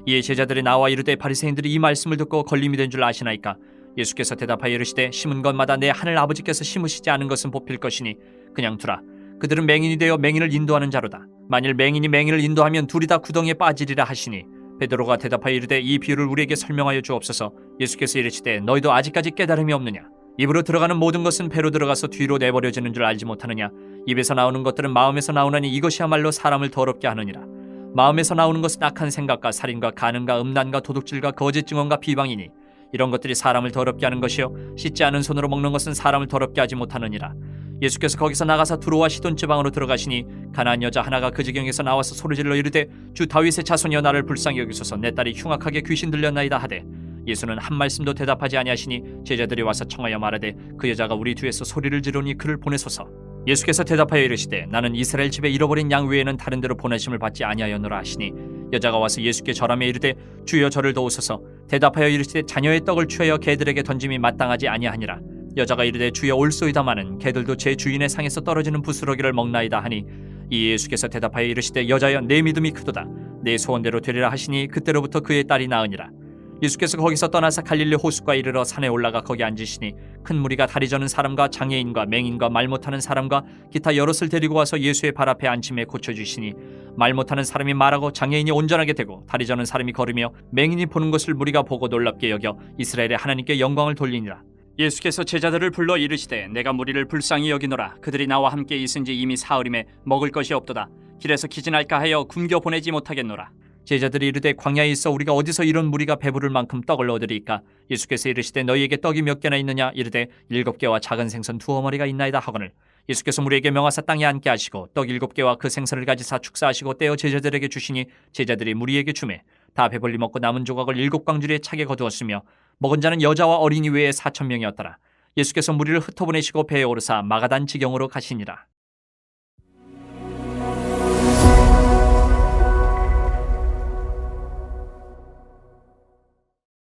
이에 제자들이 나와 이르되 바리새인들이 이 말씀을 듣고 걸림이 된 줄 아시나이까. 예수께서 대답하여 이르시되 심은 것마다 내 하늘 아버지께서 심으시지 않은 것은 뽑힐 것이니 그냥 두라. 그들은 맹인이 되어 맹인을 인도하는 자로다. 만일 맹인이 맹인을 인도하면 둘이 다 구덩이에 빠지리라 하시니 베드로가 대답하여 이르되 이 비유를 우리에게 설명하여 주옵소서. 예수께서 이르시되 너희도 아직까지 깨달음이 없느냐. 입으로 들어가는 모든 것은 배로 들어가서 뒤로 내버려지는 줄 알지 못하느냐. 입에서 나오는 것들은 마음에서 나오나니 이것이야말로 사람을 더럽게 하느니라. 마음에서 나오는 것은 악한 생각과 살인과 간음과 음란과 도둑질과 거짓 증언과 비방이니 이런 것들이 사람을 더럽게 하는 것이요 씻지 않은 손으로 먹는 것은 사람을 더럽게 하지 못하느니라. 예수께서 거기서 나가사 두로와 시돈 지방으로 들어가시니 가나안 여자 하나가 그 지경에서 나와서 소리질러 이르되 주 다윗의 자손이여 나를 불쌍히 여기소서. 내 딸이 흉악하게 귀신 들렸나이다 하되 예수는 한 말씀도 대답하지 아니하시니 제자들이 와서 청하여 말하되 그 여자가 우리 뒤에서 소리를 지르니 그를 보내소서. 예수께서 대답하여 이르시되 나는 이스라엘 집에 잃어버린 양 외에는 다른 데로 보내심을 받지 아니하였노라 하시니 여자가 와서 예수께 절하며 이르되 주여 저를 도우소서. 대답하여 이르시되 자녀의 떡을 취하여 개들에게 던짐이 마땅하지 아니하니라. 여자가 이르되 주여 올소이다마는 개들도 제 주인의 상에서 떨어지는 부스러기를 먹나이다 하니 이 예수께서 대답하여 이르시되 여자여 내 믿음이 크도다. 내 소원대로 되리라 하시니 그때로부터 그의 딸이 나으니라. 예수께서 거기서 떠나서 갈릴리 호숫가에 이르러 산에 올라가 거기 앉으시니 큰 무리가 다리 저는 사람과 장애인과 맹인과 말 못하는 사람과 기타 여럿을 데리고 와서 예수의 발 앞에 앉힘에 고쳐주시니 말 못하는 사람이 말하고 장애인이 온전하게 되고 다리 저는 사람이 걸으며 맹인이 보는 것을 무리가 보고 놀랍게 여겨 이스라엘의 하나님께 영광을 돌리니라. 예수께서 제자들을 불러 이르시되 내가 무리를 불쌍히 여기노라. 그들이 나와 함께 있은지 이미 사흘임에 먹을 것이 없도다. 길에서 기진할까 하여 굶겨 보내지 못하겠노라. 제자들이 이르되 광야에 있어 우리가 어디서 이런 무리가 배부를 만큼 떡을 얻으리이까? 예수께서 이르시되 너희에게 떡이 몇 개나 있느냐? 이르되 7개와 작은 생선 2어머니가 있나이다 하거늘 예수께서 무리에게 명하사 땅에 앉게 하시고 떡 7개와 그 생선을 가지사 축사하시고 떼어 제자들에게 주시니 제자들이 무리에게 주매 다 배불리 먹고 남은 조각을 7광주리에 차게 거두었으며 먹은 자는 여자와 어린이 외에 4,000명이었더라. 예수께서 무리를 흩어보내시고 배에 오르사 마가단 지경으로 가시니라.